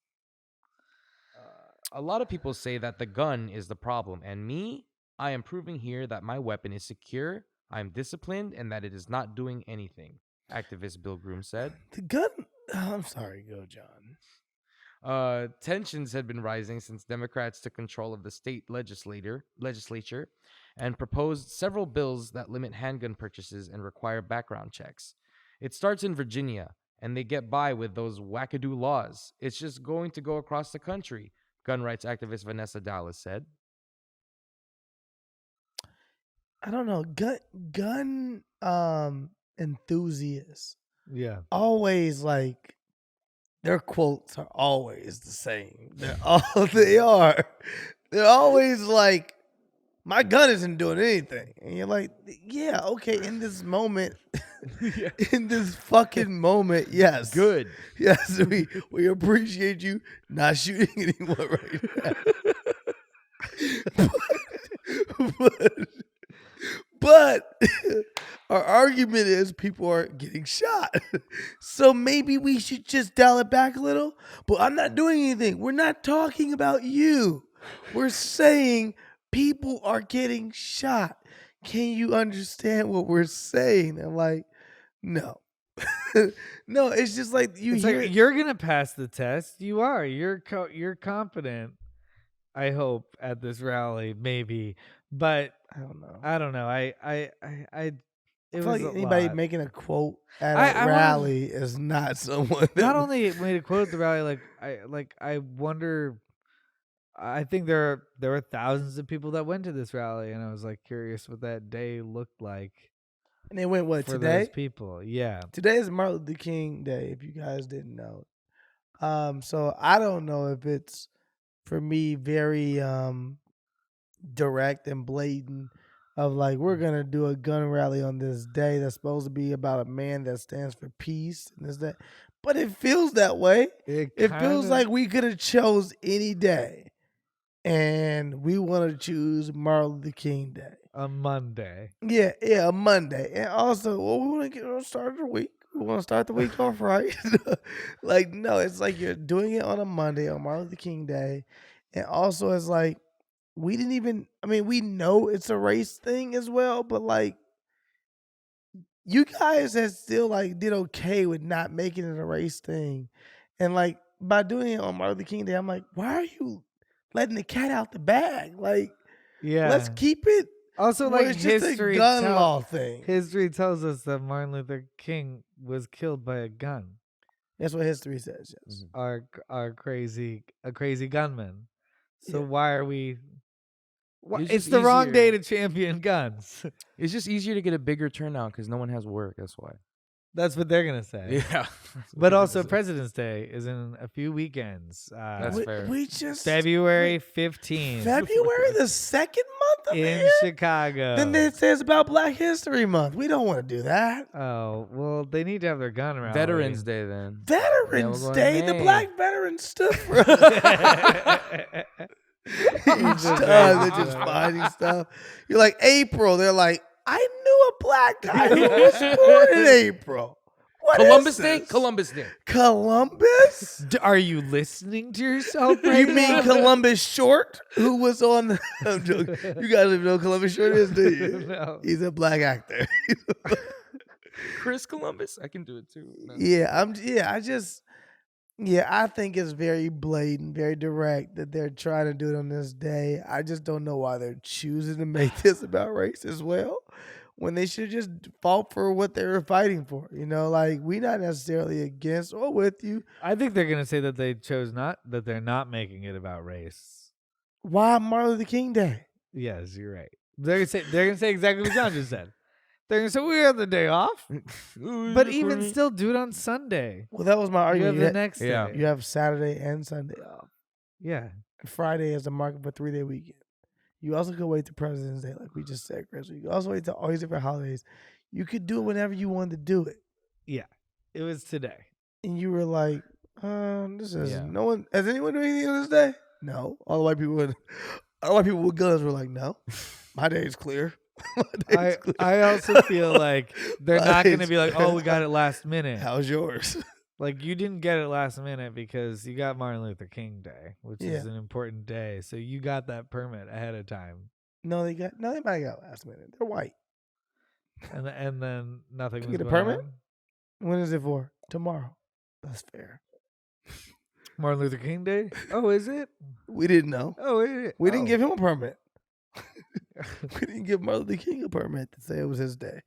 A lot of people say that the gun is the problem, and I am proving here that my weapon is secure, I am disciplined, and that it is not doing anything, activist Bill Groom said. The gun. Oh, I'm sorry, go John. Tensions had been rising since Democrats took control of the state legislature and proposed several bills that limit handgun purchases and require background checks. It starts in Virginia, and they get by with those wackadoo laws. It's just going to go across the country, gun rights activist Vanessa Dallas said. I don't know. Gun enthusiasts. Yeah. Always like their quotes are always the same. They are. They're always like, my gun isn't doing anything. And you're like, yeah, okay, in this moment, in this fucking moment, yes. Good. Yes, we appreciate you not shooting anyone right now. But our argument is people are getting shot. So maybe we should just dial it back a little. But I'm not doing anything. We're not talking about you. We're saying people are getting shot. Can you understand what we're saying? And like, no. No, it's just like It's hear like, you're going to pass the test. You are. You're competent, I hope, at this rally, maybe. But I don't know. I don't know. I I feel like anybody making a quote at a rally is not someone that not only made a quote at the rally, I wonder. I think there were thousands of people that went to this rally, and I was like curious what that day looked like. And they went for today? Those people, yeah. Today is Martin Luther King Day, if you guys didn't know. So I don't know if it's for me very direct and blatant of like, we're gonna do a gun rally on this day that's supposed to be about a man that stands for peace and this that, but it feels that way. It feels like we could have chose any day, and we want to choose Martin Luther King Day, a Monday. Yeah, a Monday, and also, well, we want to get on start the week. We want to start the week off right. Like, no, it's like you're doing it on a Monday on Martin Luther King Day, and also it's like, we didn't even, I mean, we know it's a race thing as well, but like, you guys have still like did okay with not making it a race thing. And like, by doing it on Martin Luther King Day, I'm like, why are you letting the cat out the bag? Like, yeah, let's keep it. Also, well, like, it's just history a gun law thing. History tells us that Martin Luther King was killed by a gun. That's what history says, yes. A crazy gunman. So why are we... It's the wrong day to champion guns. It's just easier to get a bigger turnout because no one has work. That's why. That's what they're going to say. Yeah. But also President's Day is in a few weekends. That's fair. We just... February 15th. February, the second month of the in year? Chicago. Then it says about Black History Month. We don't want to do that. Oh, well, they need to have their gun around. Veterans Day, then. Veterans Day? The Black veterans stood for each time they're just finding stuff. You're like, April. They're like, I knew a black guy who was born in April. What Columbus is Day? this? Columbus Day. Columbus? Are you listening to yourself right You mean now? Columbus Short, who was on the... I'm joking. You guys even know who Columbus Short is, do you? No. He's a black actor. Chris Columbus? I can do it too. No. I think it's very blatant, very direct that they're trying to do it on this day. I just don't know why they're choosing to make this about race as well, when they should just fought for what they were fighting for. You know, like, we not necessarily against or with you. I think they're gonna say that they're not making it about race. Why Martin Luther King Day? Yes, you're right. They're gonna say exactly what John just said. They're gonna say we have the day off, but even still, do it on Sunday. Well, that was my You argument. have the next yeah. day. You have Saturday and Sunday off. Yeah. And Friday is the market for 3-day weekend. You also could wait to President's Day, like we just said, Chris. You could also wait to all these different holidays. You could do it whenever you wanted to do it. Yeah. It was today. And you were like, this is Yeah. no one. Has anyone doing anything on this day? No. All the white people with guns were like, no, my day is clear. I also feel like they're not going to It's be like, oh, we got clear. it last minute. How's yours? Like, you didn't get it last minute because you got Martin Luther King Day, which is Yeah. an important day. So you got that permit ahead of time. No, they might have got last minute. They're white. And then nothing Can was you get a going permit? on. When is it for? Tomorrow. That's fair. Martin Luther King Day? Oh, is it? We didn't know. Oh, is it? We didn't give him a permit. We didn't give Martin Luther King a permit to say it was his day.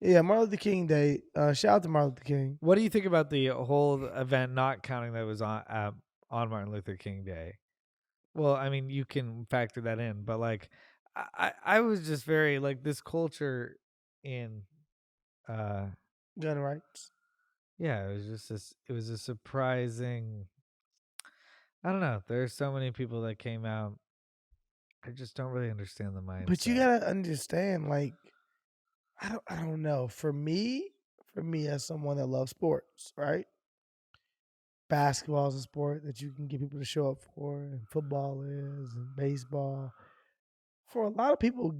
Yeah, Martin Luther King Day. Shout out to Martin Luther King. What do you think about the whole event not counting that was on Martin Luther King Day? Well, I mean, you can factor that in, but like, I was just very like this culture in, Gun rights. yeah, it was just it was a surprising. I don't know. There's so many people that came out. I just don't really understand the mindset. But you gotta understand, like, I don't know. For me, as someone that loves sports, right? Basketball is a sport that you can get people to show up for, and football is, and baseball. For a lot of people,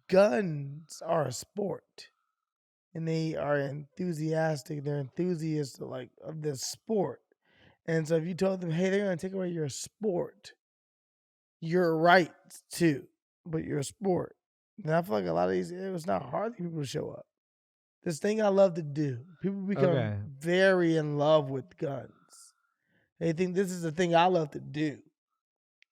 guns are a sport, and they are enthusiastic. They're enthusiasts of this sport, and so if you told them, "Hey, they're gonna take away your sport," you're right too, but you're a sport. And I feel like a lot of these, it was not hard for people to show up. This thing I love to do. People become very in love with guns. They think this is the thing I love to do.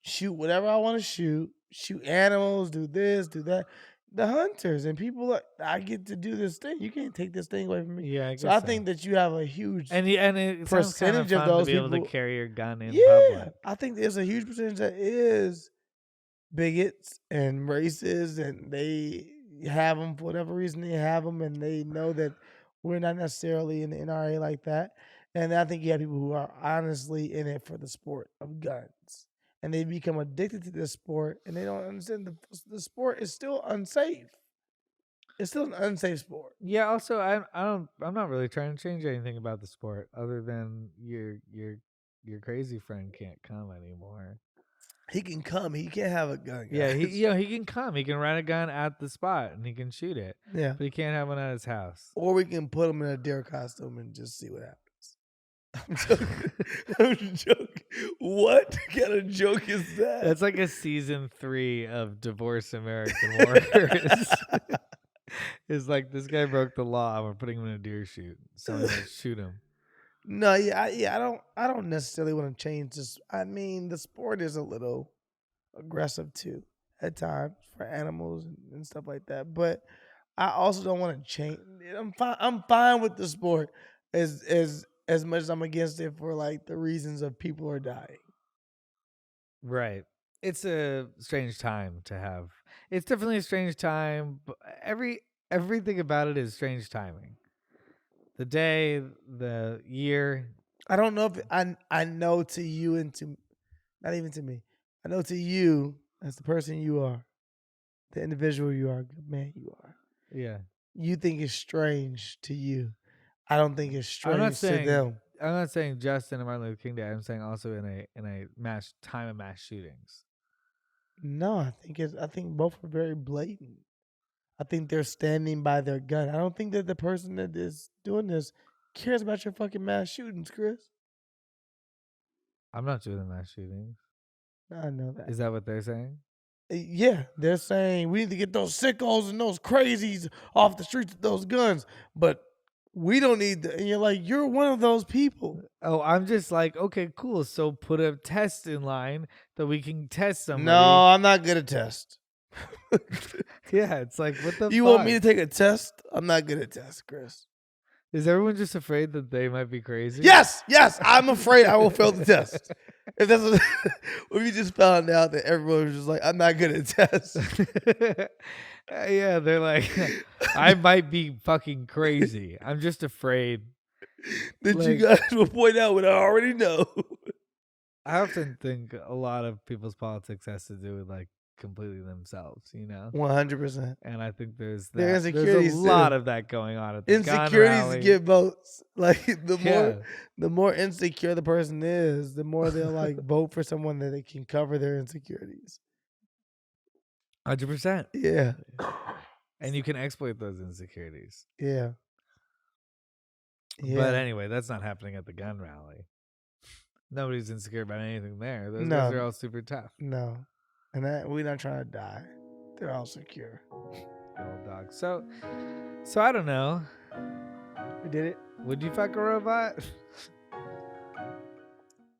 Shoot whatever I want to shoot animals, do this, do that. The hunters and people, I get to do this thing. You can't take this thing away from me. Yeah, I think that you have a huge and it sounds kind of percentage of fun those to be able to people- carry your gun in yeah, public. I think there's a huge percentage that is bigots and racists, and they have them for whatever reason they have them, and they know that we're not necessarily in the NRA like that. And I think you have people who are honestly in it for the sport of guns, and they become addicted to this sport, and they don't understand the sport is still unsafe. It's still an unsafe sport. Yeah. Also, I'm not really trying to change anything about the sport, other than your crazy friend can't come anymore. He can come. He can't have a gun. Yeah, guys. he can come. He can rent a gun at the spot and he can shoot it, yeah. but he can't have one at his house. Or we can put him in a deer costume and just see what happens. I'm joking. I'm joking. What kind of joke is that? That's like a season 3 of Divorce American Warriors. It's like, this guy broke the law. We're putting him in a deer shoot. Someone will shoot him. No, I don't necessarily want to change this. I mean, the sport is a little aggressive too at times for animals and stuff like that. But I also don't want to change. I'm fine with the sport as much as I'm against it for like the reasons of people are dying. Right. It's a strange time to have. It's definitely a strange time. But everything about it is strange timing. The day, the year. I don't know if I know to you and to not even to me. I know to you as the person you are, the individual you are, good man you are. Yeah. You think it's strange to you. I don't think it's strange to them. I'm not saying just in a Martin Luther King Day. I'm saying also in a time of mass shootings. No, I think both are very blatant. I think they're standing by their gun. I don't think that the person that is doing this cares about your fucking mass shootings, Chris? I'm not doing the mass shootings. I know that. Is that what they're saying? Yeah, they're saying we need to get those sickos and those crazies off the streets with those guns, but we don't need the, and you're like, you're one of those people. Oh, I'm just like, okay, cool. So put a test in line that we can test somebody. No, I'm not good at tests. Yeah, it's like, what the You fuck? want me to take a test? I'm not good at tests, Chris. Is everyone just afraid that they might be crazy? Yes, I'm afraid I will fail the test. If that's what, if you just found out that everyone was just like, I'm not good at tests. Yeah, they're like, I might be fucking crazy. I'm just afraid that like, you guys will point out what I already know. I often think a lot of people's politics has to do with like completely themselves, you know? 100%. And I think there's that. There's There's a lot of that going on at the gun insecurities rally. get votes. Like the more insecure the person is, the more they'll like vote for someone that they can cover their insecurities. 100%. Yeah. And you can exploit those insecurities. Yeah. But anyway, that's not happening at the gun rally. Nobody's insecure about anything there. Those guys are all super tough. No. And we're not trying to die. They're all secure. Old dog. So I don't know. We did it. Would you fuck a robot?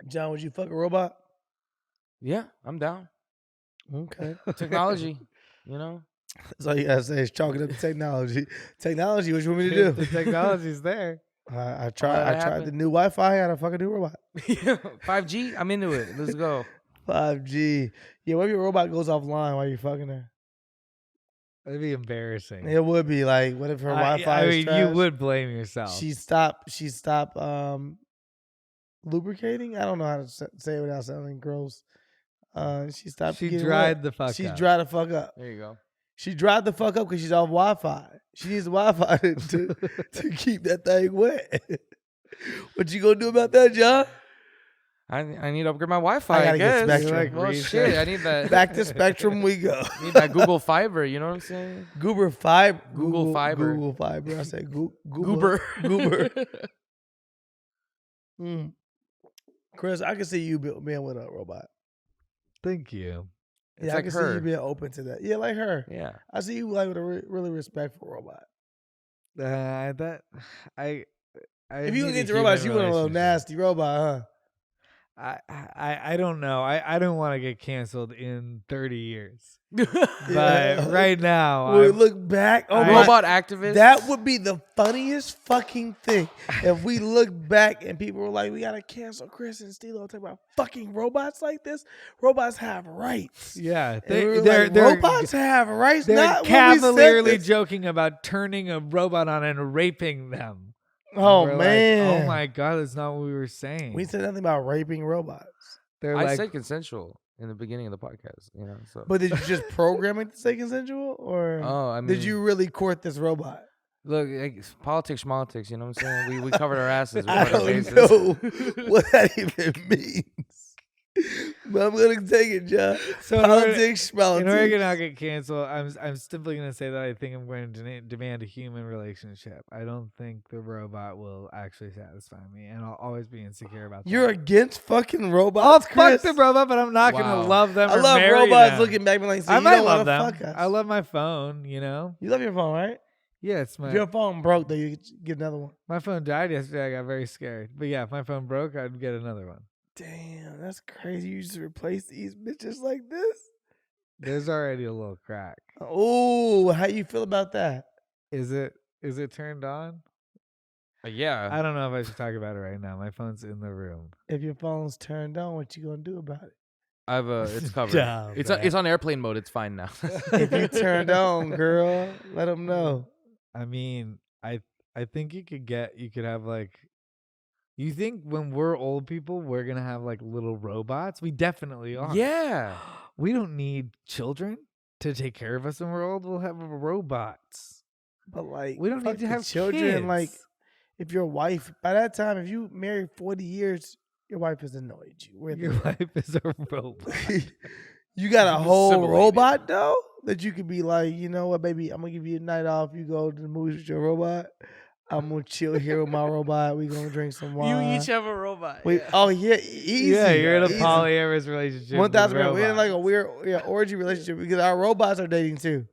John, would you fuck a robot? Yeah, I'm down. Okay. Technology, you know? That's all you gotta say is chalk it up to technology. Technology, what you want me to do? The technology's there. I tried the new Wi-Fi. I had a fucking new robot. 5G, I'm into it. Let's go. 5G. Yeah, what if your robot goes offline while you're fucking her? That'd be embarrassing. It would be like, what if her Wi-Fi is trash? You would blame yourself. She stopped lubricating. I don't know how to say it without sounding gross. She stopped. She dried the fuck up. She dried the fuck up. There you go. She dried the fuck up because she's off Wi-Fi. She needs Wi-Fi to keep that thing wet. What you gonna do about that, John? I need to upgrade my Wi-Fi. I gotta get guess. Spectrum. Well, shit, I need that. Back to Spectrum we go. Need that Google Fiber. You know what I'm saying? Google Fiber. Google Fiber. Google Fiber. I said Goober. Chris, I can see you being with a robot. Thank you. It's I like can her. see you being open to that. Yeah, like her. Yeah. I see you like with a really respectful robot. If you get to robots, you want a little nasty robot, huh? I don't know. I don't want to get canceled in 30 years. But right now, we look back. Oh, robot activists. That would be the funniest fucking thing if we look back and people were like, "We gotta cancel Chris and Steelo talk about fucking robots like this. Robots have rights." Yeah, they're robots have rights. They're not cavalierly joking about turning a robot on and raping them. Oh man! Like, oh my god, that's not what we were saying. We said nothing about raping robots. I said consensual in the beginning of the podcast, you know. So, but did you just program it to say consensual, or did you really court this robot? Look, like, politics, schmolitics, you know what I'm saying? We covered our asses. We I don't know what that even means. But I'm gonna take it, John. So politics, schmolitics. In order to not get canceled, I'm simply gonna say that I think I'm going to demand a human relationship. I don't think the robot will actually satisfy me, and I'll always be insecure about that. You're against fucking robots, Chris? Fuck the robot, but I'm not gonna love them. I love robots looking back and like, I might love them. Fuck us. I love my phone. You know, you love your phone, right? Yeah, it's my. If your phone broke, though, you get another one. My phone died yesterday. I got very scared. But yeah, if my phone broke, I'd get another one. Damn, that's crazy. You just replace these bitches like this? There's already a little crack. Oh, how you feel about that? Is it turned on? Yeah. I don't know if I should talk about it right now. My phone's in the room. If your phone's turned on, what you gonna do about it? It's covered. It's on airplane mode. It's fine now. If you turned on, girl, let them know. I mean, I think you could have like. You think when we're old people, we're going to have like little robots? We definitely are. Yeah. We don't need children to take care of us when we're old. We'll have robots. But like, we don't need to have children. Kids. Like, if your wife, by that time, if you married 40 years, your wife has annoyed you. Your wife is a robot. You got a whole robot, though, that you could be like, you know what, baby, I'm going to give you a night off. You go to the movies with your robot. I'm gonna chill here with my robot. We gonna drink some wine. You each have a robot. Wait, yeah. oh yeah, easy. Yeah, you're in a easy. polyamorous relationship. 1,000%. We're in like a weird orgy relationship because our robots are dating too.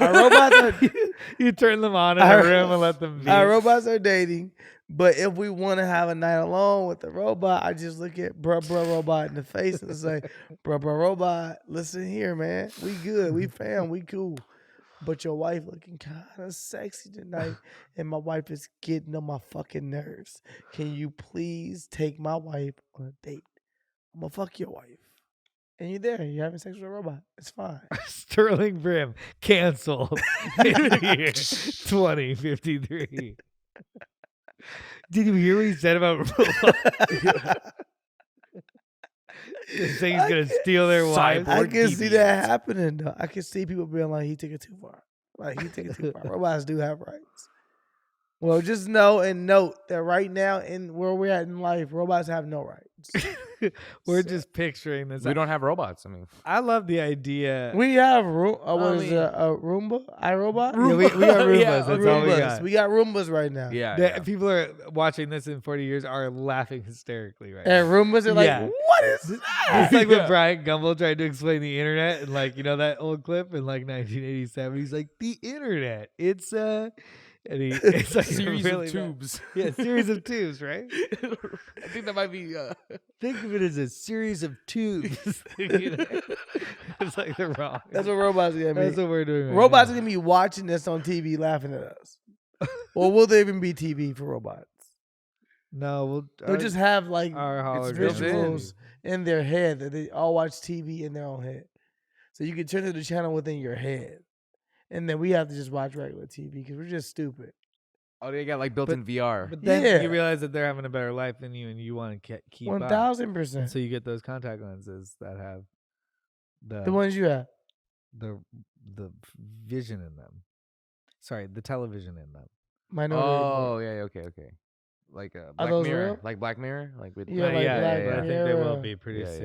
Our robots are. You turn them on in a room and let them be. Our robots are dating, but if we want to have a night alone with the robot, I just look at bruh robot in the face and say, bruh robot, listen here, man. We good. We fam. We cool. But your wife looking kind of sexy tonight, and my wife is getting on my fucking nerves. Can you please take my wife on a date? I'm gonna fuck your wife. And you're there. You're having sex with a robot. It's fine. Sterling Brim canceled in the year 2053. Did you hear what he said about robots? Saying he's gonna steal their wives. I can see that happening though. I can see people being like, he took it too far. Like he took it too far. Robots do have rights. Well, just know and note that right now in where we're at in life, robots have no rights. We're just picturing this. We don't have robots. I mean, I love the idea. We have a Roomba? iRobot? Yeah, we got Roombas. Yeah, That's all we Roombas. got. We got Roombas right now. yeah. People are watching this in 40 years are laughing hysterically right And now. Roombas are like, Yeah. what is that? It's like when Brian Gumbel tried to explain the internet and like, you know, that old clip in like 1987. He's like, the internet. It's it's like Series really of tubes. Yeah, series of tubes, right? I think that might be. Think of it as a series of tubes. You know? It's like the wrong. That's what robots are going to be. That's what we're doing. Robots are going to be watching this on TV laughing at us. Or will there even be TV for robots? No, They'll just have like our built in. visuals in their head that they all watch TV in their own head. So you can turn to the channel within your head. And then we have to just watch regular TV because we're just stupid. Oh, they got like built-in VR. But then Yeah. you realize that they're having a better life than you, and you want to keep up. 1,000%. So you get those contact lenses that have The ones you have. the vision in them. Sorry, the television in them. Minority Oh, Report. yeah, okay. Like Are Black those Mirror, real? like Black Mirror, like with Yeah, like Black I think they will Mirror. be pretty Yeah, soon.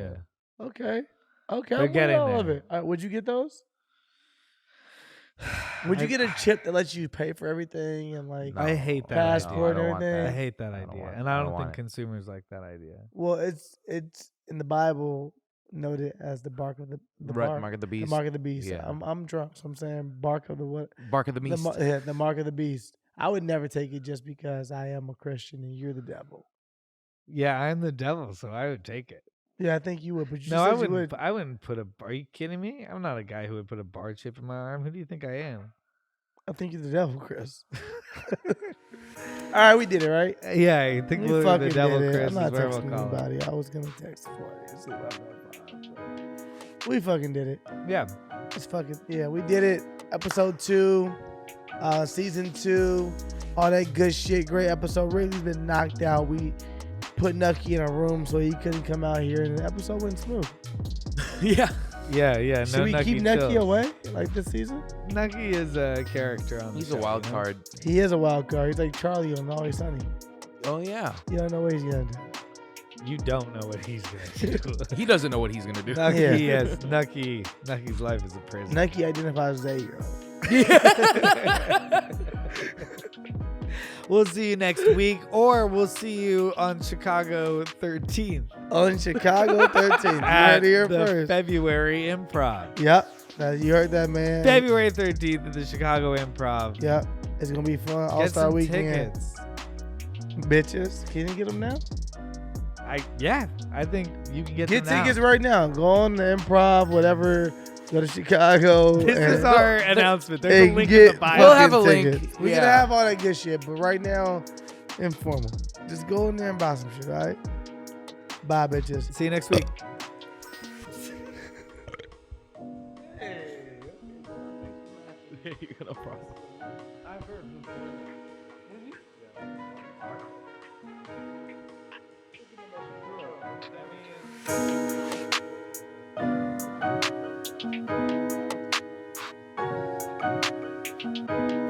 yeah. Okay. They're I'm with getting all of there. it. Would you get those? Would you get a chip that lets you pay for everything and like I hate that passport idea. and everything? I hate that I don't idea, want- and I I don't don't think want it. consumers like that idea. Well, it's in the Bible noted as the bark of the Mark of the Beast. The mark of the beast. Yeah. I'm drunk, so I'm saying bark of the what? Bark of the Beast. The mark of the beast. I would never take it just because I am a Christian and you're the devil. Yeah, I'm the devil, so I would take it. Yeah, I think you would, but you No, said I you wouldn't. would. I wouldn't put a. Are you kidding me? I'm not a guy who would put a bar chip in my arm. Who do you think I am? I think you're the devil, Chris. All right, we did it, right? Yeah, I think We we're fucking the devil, did it. Chris. I'm not is where we'll texting call it. anybody. I was gonna text for you. See what I'm gonna find. We fucking did it. Yeah. It's fucking we did it. Episode 2, season 2, all that good shit. Great episode. Ridley's been knocked out. We put Nucky in a room so he couldn't come out here, and the episode went smooth. yeah. Yeah. Should No, we keep Nucky Nucky chill. away like this season? Nucky is a character on the He's show, a wild you know? card. He is a wild card. He's like Charlie on Always Sunny. Oh yeah. You don't know what he's gonna do. You don't know what he's gonna do. He doesn't know what he's gonna do. Nucky, Yeah. yes, Nucky's life is a prison. Nucky identifies as 8-year-old. We'll see you next week, or we'll see you on Chicago 13th On Chicago 13th. You at heard it here the first. February Improv. Yep. Now, you heard that, man. February 13th at the Chicago Improv. Yep. It's gonna be fun. Get All-Star some weekend. tickets. Bitches. Can you get them now? I think you can get Get them now. tickets right now. Go on the Improv, whatever. Go to Chicago. This is and- our announcement. There's a and link in get the bio. We'll have a fucking link. tickets. We're Yeah. gonna have all that good shit, but right now, informal. Just go in there and buy some shit, all right? Bye, bitches. See you next week. You got a problem. I've heard Thank you.